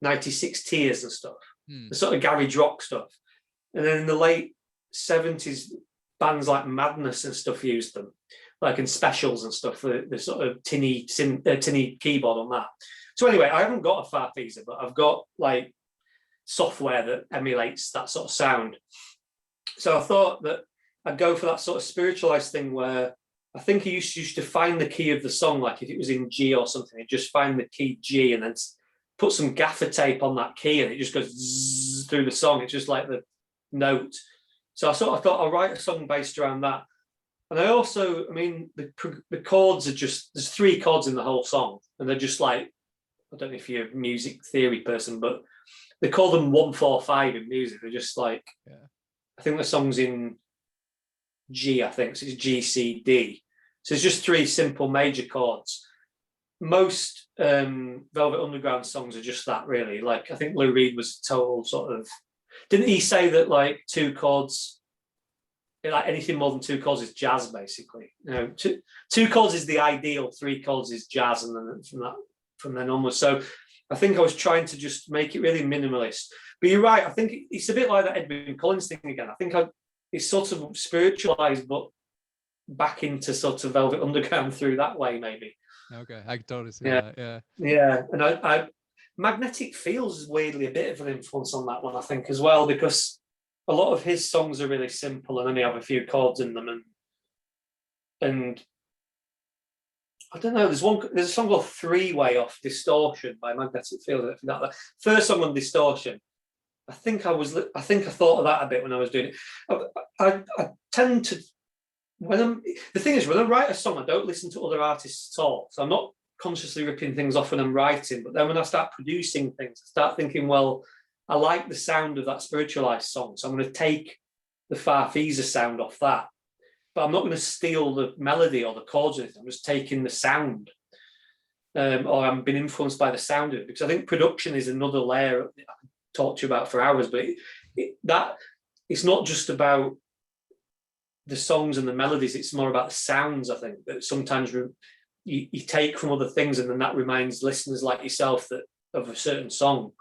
96 Tears and stuff, the sort of garage rock stuff. And then in the late 70s, bands like Madness and stuff used them, like in specials and stuff, for the sort of tinny keyboard on that. So anyway, I haven't got a Farfisa, but I've got like software that emulates that sort of sound. So I thought that I'd go for that sort of spiritualized thing where I think he used to find the key of the song, like if it was in G or something, he'd just find the key G and then put some gaffer tape on that key and it just goes zzz through the song. It's just like the note. So I thought I'll write a song based around that. And I also, I mean, the chords are just, there's 3 chords in the whole song. And they're just like, I don't know if you're a music theory person, but they call them 1-4-5 in music. They're just like, I think the song's in G, I think. So it's G, C, D. So it's just 3 simple major chords. Most Velvet Underground songs are just that, really. Like, I think Lou Reed was total sort of, didn't he say that like 2 chords, like anything more than 2 chords is jazz, basically? You know, 2 chords is the ideal, 3 chords is jazz, and then from then onwards. So I think I was trying to just make it really minimalist. But you're right, I think it's a bit like that Edwin Collins thing again. I think it's sort of spiritualized, but back into sort of Velvet Underground through that way, maybe. Okay, I can totally see that. Yeah, and I Magnetic Fields is weirdly a bit of an influence on that one, I think, as well, because a lot of his songs are really simple and only have a few chords in them, and I don't know. There's a song called 3-Way off Distortion by Magnetic Fields. I forgot that first song on Distortion. I think I thought of that a bit when I was doing it. I tend to, the thing is, when I write a song, I don't listen to other artists at all. So I'm not consciously ripping things off when I'm writing. But then when I start producing things, I start thinking, well, I like the sound of that spiritualized song, so I'm going to take the Farfisa sound off that. But I'm not going to steal the melody or the chords or anything. I'm just taking the sound, or I'm being influenced by the sound of it, because I think production is another layer I can talk to you about for hours. But it's not just about the songs and the melodies; it's more about the sounds. I think that sometimes you take from other things, and then that reminds listeners like yourself that of a certain song.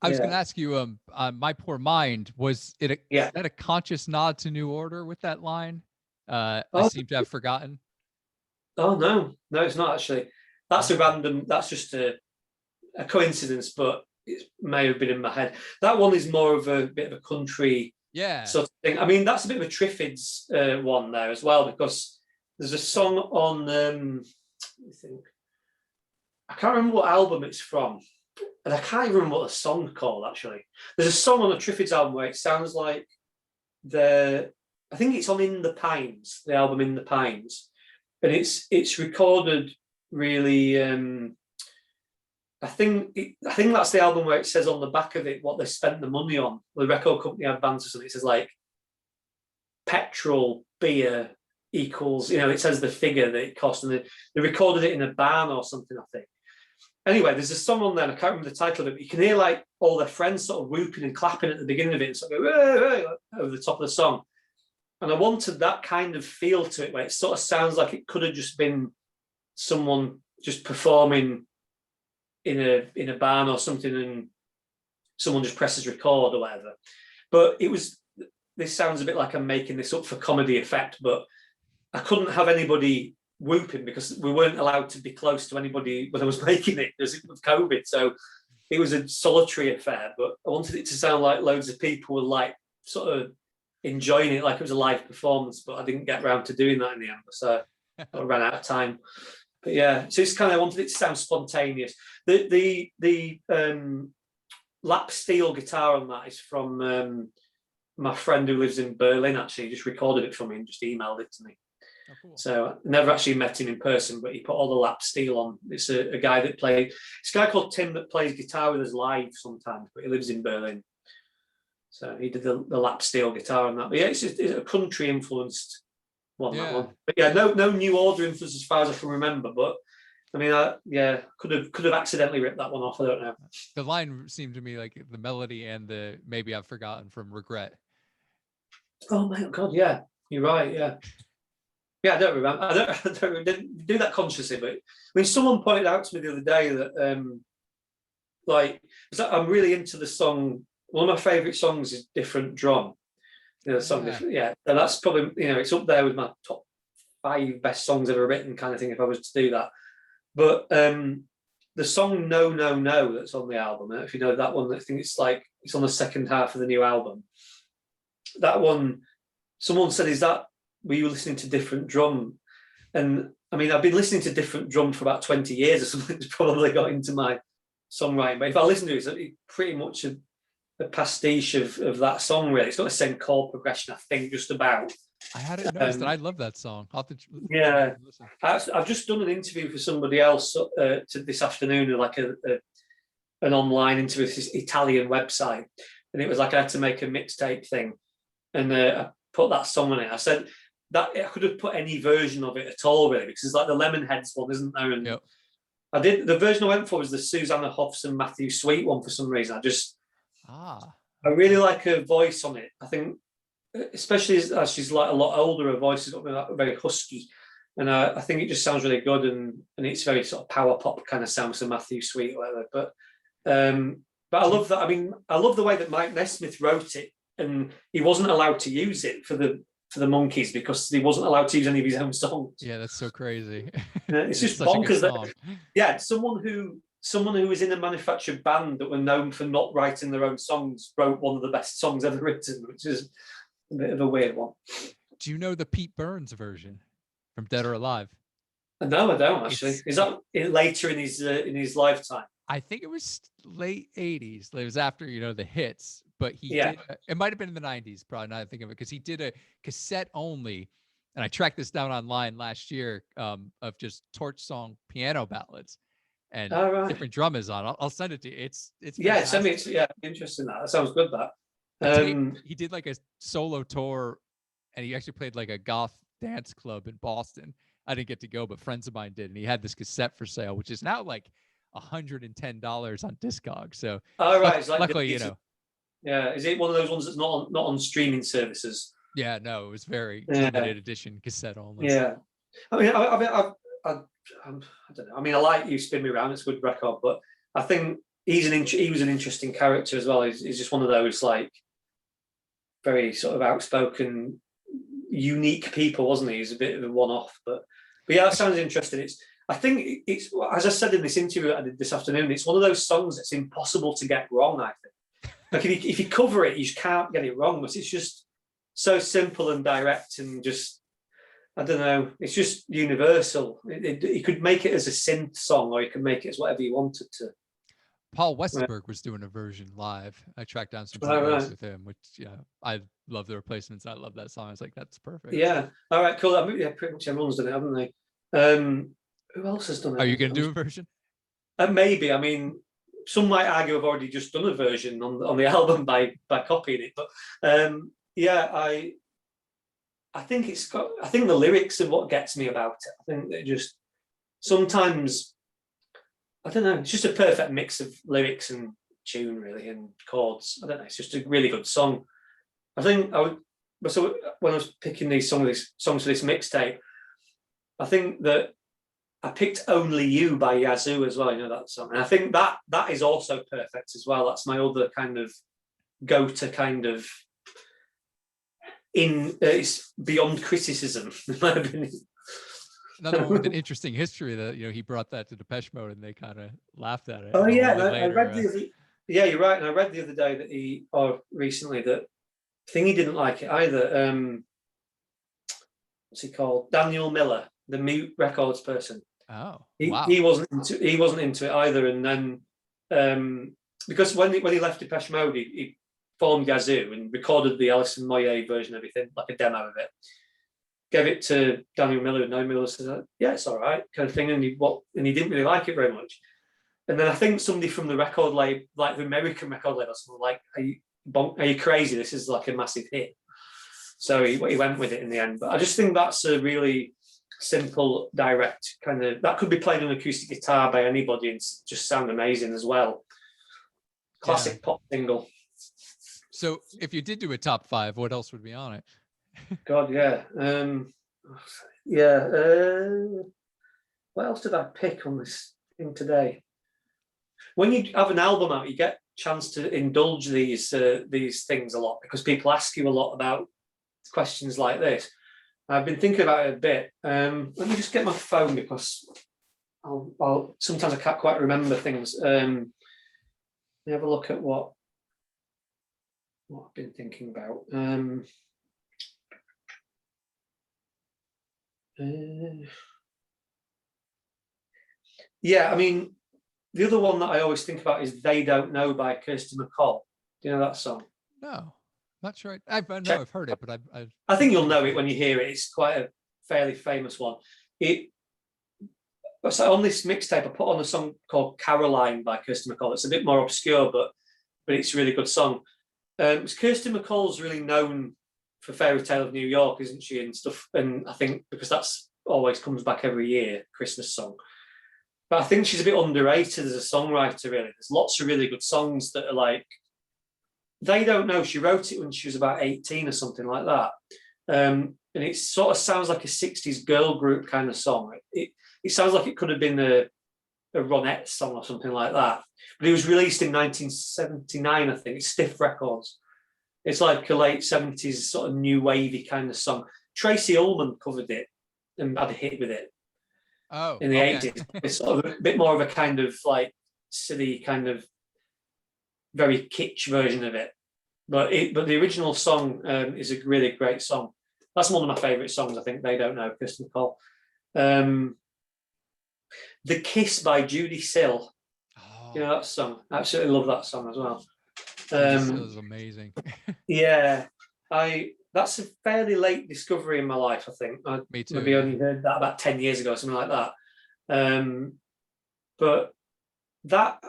I was going to ask you, My Poor Mind, is that a conscious nod to New Order with that line? I seem to have forgotten. Oh, no, it's not actually. That's a random, that's just a coincidence, but it may have been in my head. That one is more of a bit of a country sort of thing. I mean, that's a bit of a Triffids one there as well, because there's a song on, let me think. I can't remember what album it's from. And I can't even remember what the song's called, actually. There's a song on the Triffids album where it sounds like I think it's on In the Pines, the album In the Pines. And it's recorded really, I think that's the album where it says on the back of it what they spent the money on. The record company had bands or something. It says like petrol, beer equals, it says the figure that it cost. And they recorded it in a barn or something, I think. Anyway, there's a song on there, and I can't remember the title of it, but you can hear like all their friends sort of whooping and clapping at the beginning of it and sort of go, "Hey, hey," over the top of the song. And I wanted that kind of feel to it, where it sort of sounds like it could have just been someone just performing in a barn or something, and someone just presses record or whatever. But this sounds a bit like I'm making this up for comedy effect, but I couldn't have anybody whooping because we weren't allowed to be close to anybody when I was making it because of COVID. So it was a solitary affair, but I wanted it to sound like loads of people were like sort of enjoying it like it was a live performance, but I didn't get around to doing that in the end, so I ran out of time. But yeah, so it's kind of, I wanted it to sound spontaneous. The lap steel guitar on that is from my friend who lives in Berlin. Actually, he just recorded it for me and just emailed it to me. Oh, cool. So I never actually met him in person, but he put all the lap steel on. It's a guy that it's a guy called Tim that plays guitar with us live sometimes, but he lives in Berlin. So he did the lap steel guitar on that. But yeah, it's a country influenced one, that one. But yeah, no New Order influence as far as I can remember. But I mean, could have accidentally ripped that one off. I don't know. The line seemed to me like the melody and the maybe I've forgotten from Regret. Oh my God, yeah, you're right, yeah. Yeah, I don't remember. I didn't do that consciously, but I mean, someone pointed out to me the other day that like, I'm really into the song. One of my favourite songs is "Different Drum." You know, the song, yeah, and that's probably, you know, it's up there with my top 5 best songs ever written, kind of thing, if I was to do that. But the song "No No No" that's on the album, if you know that one, I think it's on the second half of the new album. That one, someone said, were you listening to Different Drum? And I mean, I've been listening to Different Drum for about 20 years or something. It's probably got into my songwriting. But if I listen to it, it's pretty much a pastiche of that song, really. It's got the same chord progression, I think, just about. I hadn't noticed that. I love that song. Yeah, I've just done an interview for somebody else this afternoon, like an online interview with this Italian website, and it was like I had to make a mixtape thing, and I put that song on it. I said that I could have put any version of it at all, really, because it's like the Lemonheads one, isn't there? And yep. I did, the version I went for was the Susanna Hoffs and Matthew Sweet one for some reason. I really like her voice on it. I think, especially as she's like a lot older, her voice is very husky, and I think it just sounds really good, and it's very sort of power pop kind of sound, so Matthew Sweet or whatever. But I love that. I mean, I love the way that Mike Nesmith wrote it, and he wasn't allowed to use it for the Monkees because he wasn't allowed to use any of his own songs. Yeah, that's so crazy. It's just bonkers that, yeah, someone who was in a manufactured band that were known for not writing their own songs wrote one of the best songs ever written, which is a bit of a weird one. Do you know the Pete Burns version from Dead or Alive? No, I don't actually. Is that later in his lifetime? I think it was late 80s. It was after, the hits, but he did, it might have been in the 90s, probably now I think of it, because he did a cassette only, and I tracked this down online last year, of just torch song piano ballads, and different drummers on. I'll send it to you. It's yeah, send me. Interesting. That sounds good. That he did like a solo tour, and he actually played like a goth dance club in Boston. I didn't get to go, but friends of mine did, and he had this cassette for sale, which is now like $110 on Discog. So luckily, yeah, is it one of those ones that's not on streaming services? Yeah, no, it was very limited edition cassette only. Yeah, I mean, I don't know. I mean, I like You Spin Me Round. It's a good record, but I think he was an interesting character as well. He's just one of those like very sort of outspoken, unique people, wasn't he? He's a bit of a one-off, but yeah, that sounds interesting. I think it's, as I said in this interview I did this afternoon, it's one of those songs that's impossible to get wrong, I think. Like if you cover it, you just can't get it wrong, but it's just so simple and direct, and just, I don't know, it's just universal. You could make it as a synth song, or you could make it as whatever you wanted to. Paul Westerberg was doing a version live. I tracked down some videos with him, which I love the replacements. I love that song. I was like, that's perfect. Yeah. All right, cool. I mean, yeah, pretty much everyone's done it, haven't they? Who else has done it? Are you going to do a version? Maybe. I mean, some might argue I've already just done a version on the album by copying it, but yeah, I think I think the lyrics are what gets me about it. I think they just sometimes, I don't know, it's just a perfect mix of lyrics and tune, really, and chords. I don't know, it's just a really good song. I think so when I was picking these songs for this mixtape, I think that I picked Only You by Yazoo as well, that song. And I think that is also perfect as well. That's my other kind of go-to kind of it's beyond criticism, in my opinion. Another one with an interesting history that, he brought that to Depeche Mode and they kind of laughed at it. Oh yeah, I read yeah, you're right. And I read the other day that recently that he didn't like it either. What's he called? Daniel Miller, the Mute Records person. Oh, wow. He wasn't into it either. And then because when he left Depeche Mode, he formed Yazoo and recorded the Alison Moyet version, everything, like a demo of it. Gave it to Daniel Miller, and Daniel Miller said, "Yeah, it's all right," kind of thing. And he didn't really like it very much. And then I think somebody from the record label, like the American record label, was like, "Are you crazy? This is like a massive hit." So he went with it in the end. But I just think that's a really simple, direct kind of, that could be played on acoustic guitar by anybody and just sound amazing as well. Classic pop single. So if you did do a top 5, what else would be on it? God, yeah. Yeah. What else did I pick on this thing today? When you have an album out, you get a chance to indulge these things a lot because people ask you a lot about questions like this. I've been thinking about it a bit. Let me just get my phone because I'll sometimes I can't quite remember things. Let me have a look at what I've been thinking about. Yeah, I mean, the other one that I always think about is "They Don't Know" by Kirsty MacColl. Do you know that song? No, not sure. I've heard it, but I think you'll know it when you hear it. It's quite a fairly famous one. So on this mixtape, I put on a song called "Caroline" by Kirsty MacColl. It's a bit more obscure, but it's a really good song. Kirsty MacColl's really known for Fairy Tale of New York, isn't she, and stuff? And I think because that's always comes back every year, Christmas song. But I think she's a bit underrated as a songwriter, really. There's lots of really good songs that are like, They Don't Know. She wrote it when she was about 18 or something like that. And it sort of sounds like a 60s girl group kind of song. It sounds like it could have been a Ronette song or something like that. But it was released in 1979, I think. It's Stiff Records. It's like a late 70s sort of new wavy kind of song. Tracy Ullman covered it and had a hit with it. Oh, in the 80s. It's sort of a bit more of a kind of like silly kind of very kitsch version of it. But the original song is a really great song. That's one of my favourite songs, I think. They Don't Know, Kirsty MacColl. The Kiss by Judy Sill. Oh. You know that song? I absolutely love that song as well. This is amazing. Yeah, that's a fairly late discovery in my life, I think. Me too. Maybe only heard that about 10 years ago, something like that. But that,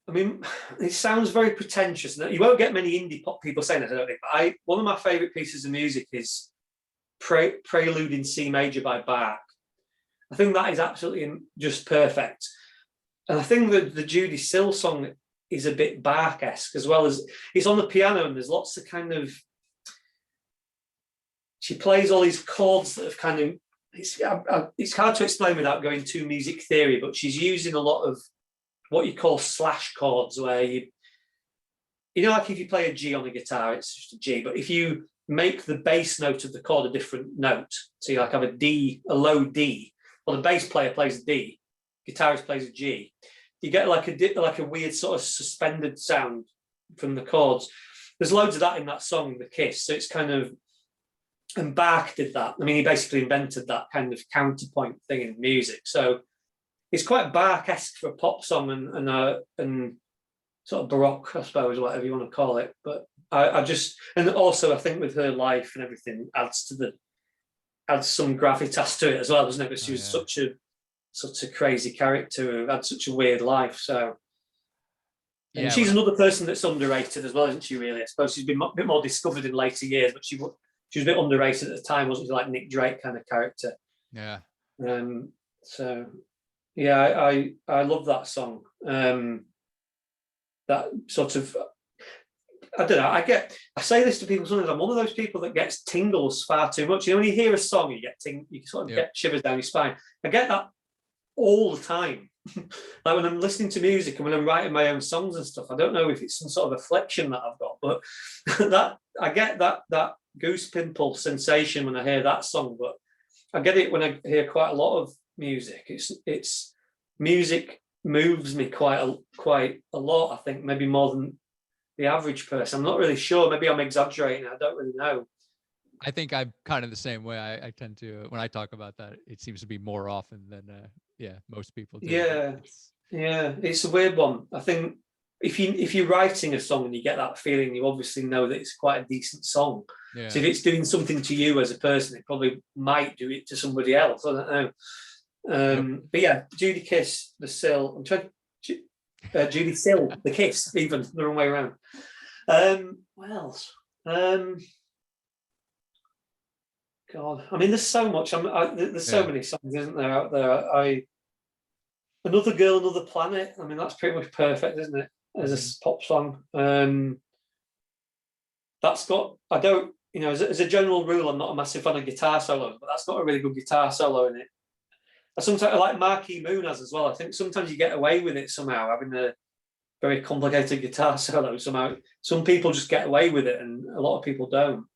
I mean, it sounds very pretentious. You won't get many indie pop people saying that, I don't think. But one of my favourite pieces of music is Prelude in C Major by Bach. I think that is absolutely just perfect. And I think that the Judy Sill song is a bit Bach-esque, as well as it's on the piano and there's lots of kind of, she plays all these chords that have kind of, it's hard to explain without going to music theory, but she's using a lot of what you call slash chords, where you know, like if you play a G on a guitar, it's just a G, but if you make the bass note of the chord a different note, so you like have a D, a low D, well, the bass player plays a D, guitarist plays a G, you get like a weird sort of suspended sound from the chords. There's loads of that in that song, The Kiss. So it's kind of, and Bach did that. I mean, he basically invented that kind of counterpoint thing in music. So it's quite Bach-esque for a pop song and sort of Baroque, I suppose, whatever you want to call it. But I just, and also I think with her life and everything adds some gravitas to it as well, doesn't it? Because she was such a crazy character who had such a weird life. So, and she's another person that's underrated as well, isn't she? Really, I suppose she's been a bit more discovered in later years, but she was a bit underrated at the time, wasn't she? Like Nick Drake kind of character. Yeah. So, yeah, I love that song. That sort of, I don't know. I say this to people sometimes. I'm one of those people that gets tingles far too much. You know, when you hear a song, you sort of get shivers down your spine. I get that all the time. Like when I'm listening to music and when I'm writing my own songs and stuff, I don't know if it's some sort of affliction that I've got, but that I get that goose pimple sensation when I hear that song. But I get it when I hear quite a lot of music. It's music moves me quite a lot. I think maybe more than the average person. I'm not really sure. Maybe I'm exaggerating. I don't really know. I think I'm kind of the same way. I tend to, when I talk about that, it seems to be more often than most people do. It's a weird one. I think if you're writing a song and you get that feeling, you obviously know that it's quite a decent song. Yeah. So if it's doing something to you as a person, it probably might do it to somebody else. I don't know. But yeah, Judy Kiss, the Sill. I'm trying. Judy Sill, the Kiss, even the wrong way around. What else? God, I mean, there's so much. There's so many songs, isn't there, out there? Another Girl, Another Planet. I mean, that's pretty much perfect, isn't it, as a pop song? That's got. you know, as a general rule, I'm not a massive fan of guitar solos, but that's not a really good guitar solo in it. I sometimes like Marquee Moon has as well. I think sometimes you get away with it somehow, having a very complicated guitar solo. Somehow, some people just get away with it, and a lot of people don't.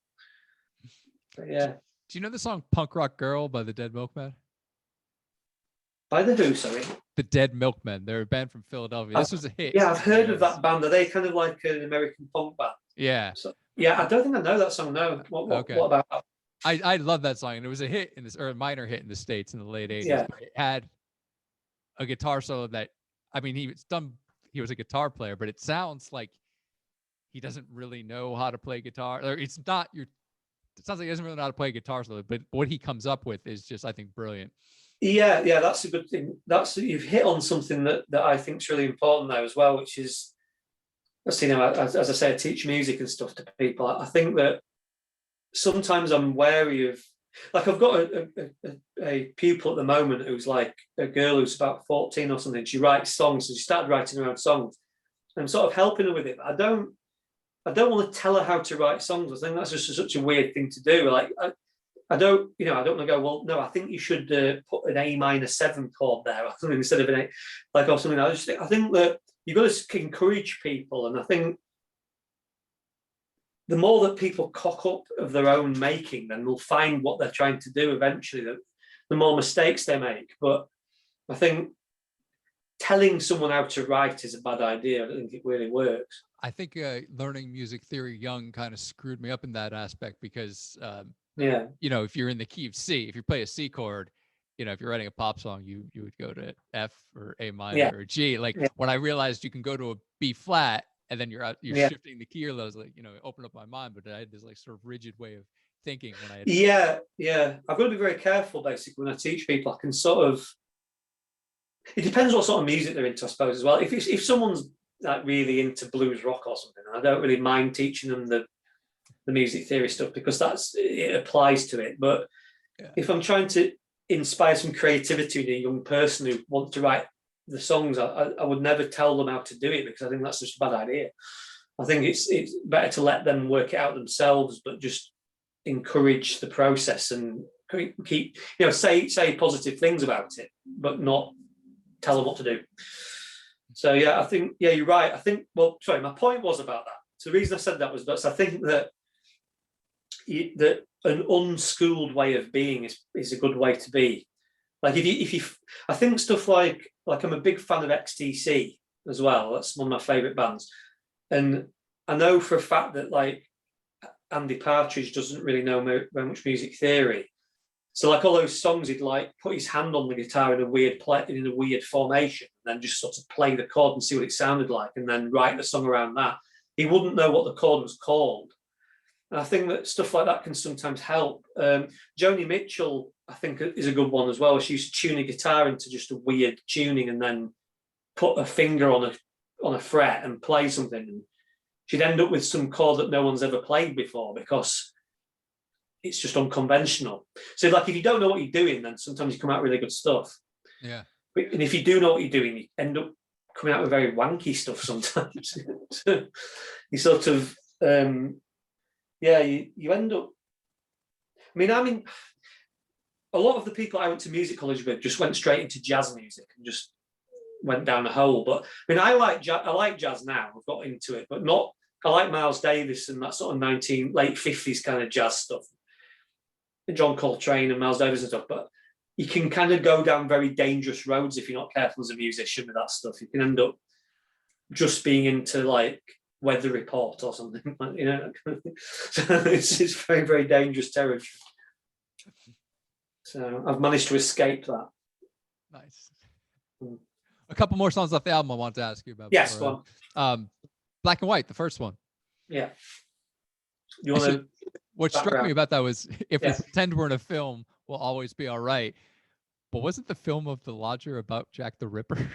But yeah. Do you know the song "Punk Rock Girl" by the Dead Milkmen? By the who? Sorry. The Dead Milkmen. They're a band from Philadelphia. This was a hit. Yeah, I've heard of that band. Are they kind of like an American punk band? Yeah. So, yeah, I don't think I know that song. No. What about that? I love that song, and it was a hit in this, or a minor hit in the States in the late 80s. Yeah. But it had a guitar solo that, I mean, he was a guitar player, but it sounds like he doesn't really know how to play guitar. Or it sounds like he doesn't really know how to play guitar solo, but what he comes up with is just, I think, brilliant. Yeah, that's a good thing. You've hit on something that I think is really important there as well, which is, you know, as I say, I teach music and stuff to people. I think that sometimes I'm wary of, like, I've got a pupil at the moment who's like a girl who's about 14 or something. She writes songs, so she started writing her own songs. I'm sort of helping her with it. But I don't want to tell her how to write songs. I think that's just such a weird thing to do. Like, I don't want to go, well, no, I think you should put an A minor 7 chord there or something instead of an A, like, or something. I think that you've got to encourage people, and I think the more that people cock up of their own making, then they'll find what they're trying to do eventually, the more mistakes they make. But I think telling someone how to write is a bad idea. I don't think it really works. I think learning music theory young kind of screwed me up in that aspect because, you know, if you're in the key of C, if you play a C chord, you know, if you're writing a pop song, you would go to F or A minor or G. Like when I realized you can go to a B flat, and then you're shifting the key or those, like, you know, it opened up my mind, but I had this like sort of rigid way of thinking when I had I've got to be very careful basically when I teach people. I can sort of, it depends what sort of music they're into, I suppose, as well. If someone's like really into blues rock or something, I don't really mind teaching them the music theory stuff because it applies to it. But if I'm trying to inspire some creativity in a young person who wants to write the songs, I would never tell them how to do it because I think that's just a bad idea. I think it's better to let them work it out themselves, but just encourage the process and keep, you know, say positive things about it, but not tell them what to do. So I think you're right. I think, well, sorry, my point was about that. So the reason I said that was because I think that an unschooled way of being is a good way to be. Like if you, I think stuff like I'm a big fan of XTC as well. That's one of my favourite bands, and I know for a fact that like Andy Partridge doesn't really know very much music theory. So like all those songs, he'd like put his hand on the guitar in a weird formation, and then just sort of play the chord and see what it sounded like, and then write the song around that. He wouldn't know what the chord was called. And I think that stuff like that can sometimes help. Joni Mitchell, I think, is a good one as well. She used to tune a guitar into just a weird tuning and then put a finger on a fret and play something. And she'd end up with some chord that no one's ever played before because it's just unconventional. So like if you don't know what you're doing, then sometimes you come out with really good stuff. Yeah. And if you do know what you're doing, you end up coming out with very wanky stuff sometimes. You sort of... you end up. I mean, a lot of the people I went to music college with just went straight into jazz music and just went down the hole. But I mean, I like jazz now. I've got into it, but not. I like Miles Davis and that sort of late 50s kind of jazz stuff, John Coltrane and Miles Davis and stuff. But you can kind of go down very dangerous roads if you're not careful as a musician with that stuff. You can end up just being into like Weather Report or something, you know. So it's very, very dangerous territory. So I've managed to escape that. Nice. A couple more songs off the album I want to ask you about. Yes, go on. Black and White, the first one. Yeah. You want to? What struck me about that was if we pretend we're in a film, we'll always be all right. But wasn't the film of The Lodger about Jack the Ripper?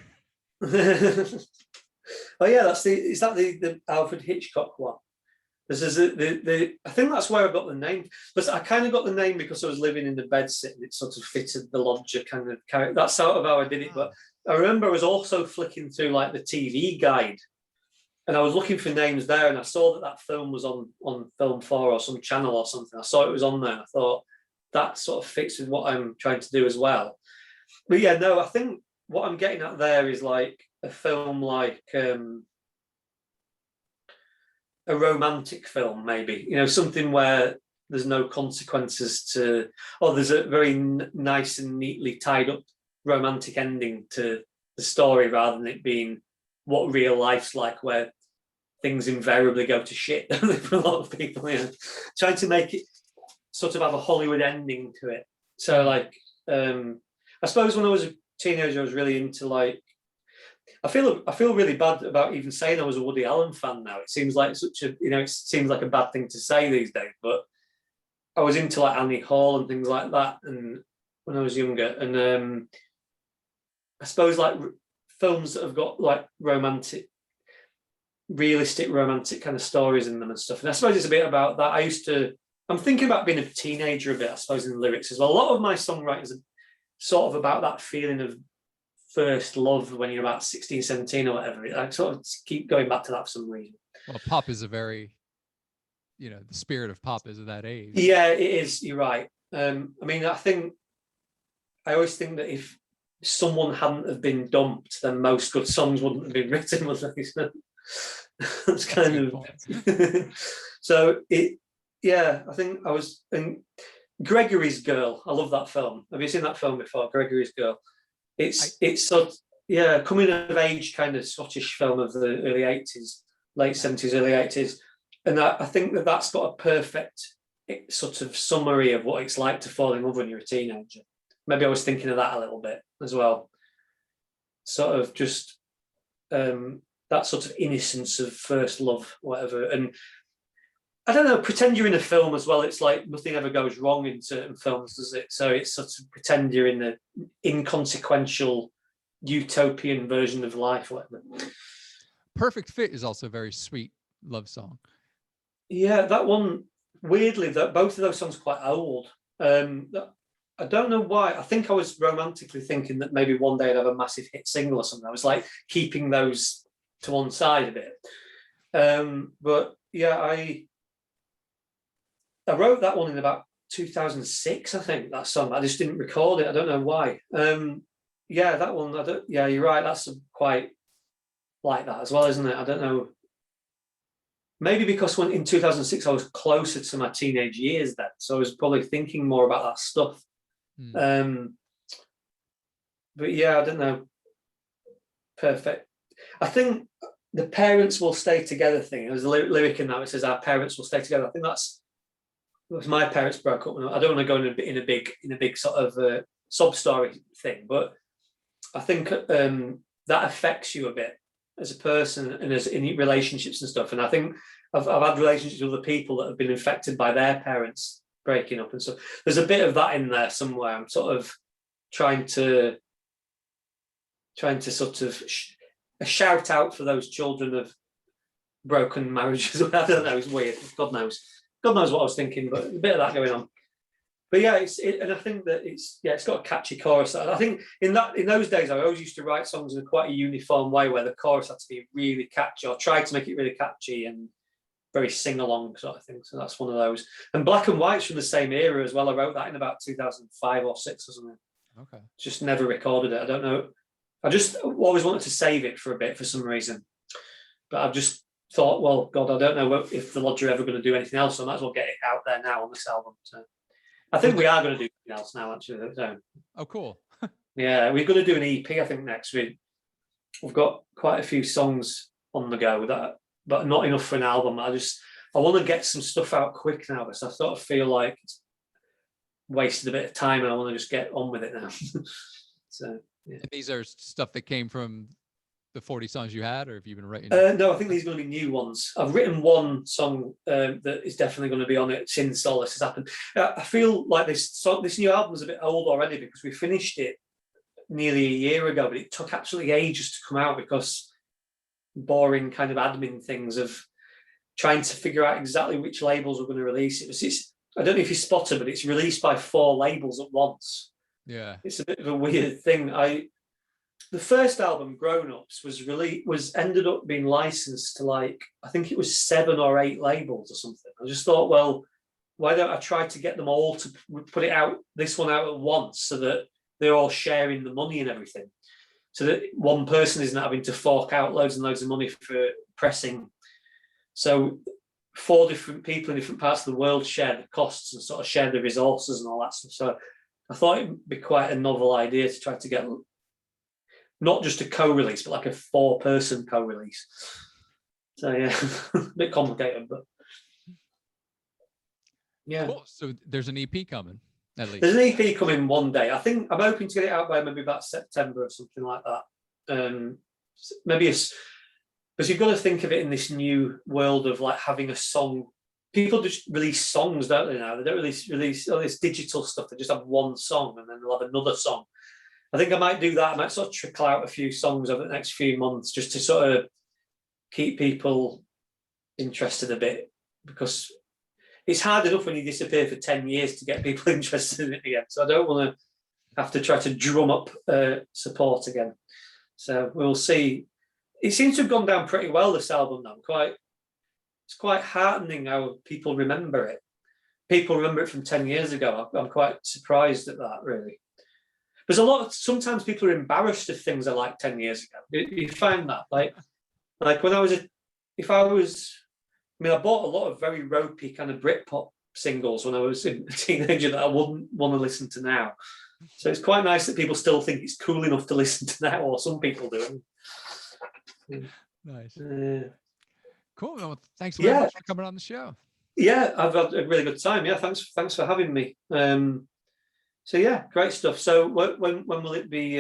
Oh yeah, is that the Alfred Hitchcock one? This is I think that's where I got the name. But I kind of got the name because I was living in the bedsit and it sort of fitted the lodger kind of character. That's sort of how I did it. But I remember I was also flicking through like the TV guide and I was looking for names there, and I saw that film was on Film 4 or some channel or something. I saw it was on there, and I thought that sort of fits with what I'm trying to do as well. But yeah, no, I think what I'm getting at there is like a film like a romantic film, maybe, something where there's no consequences to, or there's a very nice and neatly tied up romantic ending to the story, rather than it being what real life's like, where things invariably go to shit for a lot of people. Trying to make it sort of have a Hollywood ending to it. So like, I suppose when I was a teenager, I was really into like, I feel really bad about even saying I was a Woody Allen fan now. It seems like it seems like a bad thing to say these days, but I was into like Annie Hall and things like that, and when I was younger, and I suppose like films that have got like realistic romantic kind of stories in them and stuff. And I suppose it's a bit about that. I'm thinking about being a teenager a bit, I suppose, in the lyrics as well. A lot of my songwriters are sort of about that feeling of first love when you're about 16, 17 or whatever. I sort of keep going back to that for some reason. Well, pop is a very, the spirit of pop is at that age. Yeah, it is. You're right. I mean, I always think that if someone hadn't have been dumped, then most good songs wouldn't have been written, would they? That's kind of so it. Yeah, I think I was in Gregory's Girl. I love that film. Have you seen that film before? Gregory's Girl. It's sort of, coming of age kind of Scottish film of the early 80s, late 70s, early 80s. And I think that's got a perfect sort of summary of what it's like to fall in love when you're a teenager. Maybe I was thinking of that a little bit as well. Sort of just that sort of innocence of first love, whatever. And I don't know, pretend you're in a film as well. It's like nothing ever goes wrong in certain films, does it? So it's sort of pretend you're in the inconsequential utopian version of life, whatever. Perfect Fit is also a very sweet love song. Yeah, that one, weirdly, both of those songs are quite old. I don't know why. I think I was romantically thinking that maybe one day I'd have a massive hit single or something. I was like keeping those to one side a bit. But yeah, I wrote that one in about 2006, I think, that song. I just didn't record it. I don't know why. Yeah, that one, yeah, you're right. That's quite like that as well, isn't it? I don't know. Maybe because in 2006, I was closer to my teenage years then. So I was probably thinking more about that stuff. But yeah, I don't know. Perfect. I think the parents will stay together thing. There's a lyric in that which says our parents will stay together. I think that's my parents broke up. I don't want to go in a big sort of sob story thing, but I think that affects you a bit as a person and as in relationships and stuff. And I think I've had relationships with other people that have been affected by their parents breaking up, and so there's a bit of that in there somewhere. I'm sort of trying to sort of a shout out for those children of broken marriages. I don't know, it's weird. God knows what I was thinking, but a bit of that going on. But yeah, and I think that it's got a catchy chorus. I think in those days, I always used to write songs in quite a uniform way, where the chorus had to be really catchy, or tried to make it really catchy and very sing-along sort of thing. So that's one of those. And Black and White's from the same era as well. I wrote that in about 2005 or 6 or something. Okay. Just never recorded it. I don't know. I just always wanted to save it for a bit for some reason. But I've just thought, well, God, I don't know if the Lodge are ever going to do anything else, so I might as well get it out there now on this album. So I think we are going to do something else now, actually. So, oh, cool. Yeah, we're going to do an EP, I think, next week. We've got quite a few songs on the go, but not enough for an album. I want to get some stuff out quick now, because I sort of feel like it's wasted a bit of time, and I want to just get on with it now. So, yeah. And these are stuff that came from the 40 songs you had, or have you been writing? No, I think these are going to be new ones. I've written one song that is definitely going to be on it since all this has happened. I feel like this new album is a bit old already, because we finished it nearly a year ago, but it took absolutely ages to come out because boring kind of admin things of trying to figure out exactly which labels we're going to release it. I don't know if you spotted, but it's released by 4 labels at once. Yeah, it's a bit of a weird thing. the first album, Grown Ups, was ended up being licensed to like, I think it was 7 or 8 labels or something. I just thought, well, why don't I try to get them all to put it out, this one out at once, so that they're all sharing the money and everything, so that one person isn't having to fork out loads and loads of money for pressing. So 4 different people in different parts of the world share the costs and sort of share the resources and all that stuff. So I thought it'd be quite a novel idea to try to get not just a co-release, but like a 4-person co-release. So yeah, a bit complicated, but yeah. Cool. So there's an EP coming, at least. There's an EP coming one day. I think I'm hoping to get it out by maybe about September or something like that. Maybe it's because you've got to think of it in this new world of like having a song. People just release songs, don't they now? They don't release all this digital stuff. They just have one song and then they'll have another song. I think I might do that. I might sort of trickle out a few songs over the next few months just to sort of keep people interested a bit, because it's hard enough when you disappear for 10 years to get people interested in it again. So I don't want to have to try to drum up support again. So we'll see. It seems to have gone down pretty well, this album now. It's quite heartening how people remember it. People remember it from 10 years ago. I'm quite surprised at that, really. There's sometimes people are embarrassed of things I like 10 years ago. You find that, like when I bought a lot of very ropey kind of Britpop singles when I was a teenager that I wouldn't want to listen to now. So it's quite nice that people still think it's cool enough to listen to now, or some people do. Nice. Cool. Well, thanks Yeah. very much for coming on the show. Yeah, I've had a really good time. Yeah, thanks for having me. So yeah, great stuff. So when will it be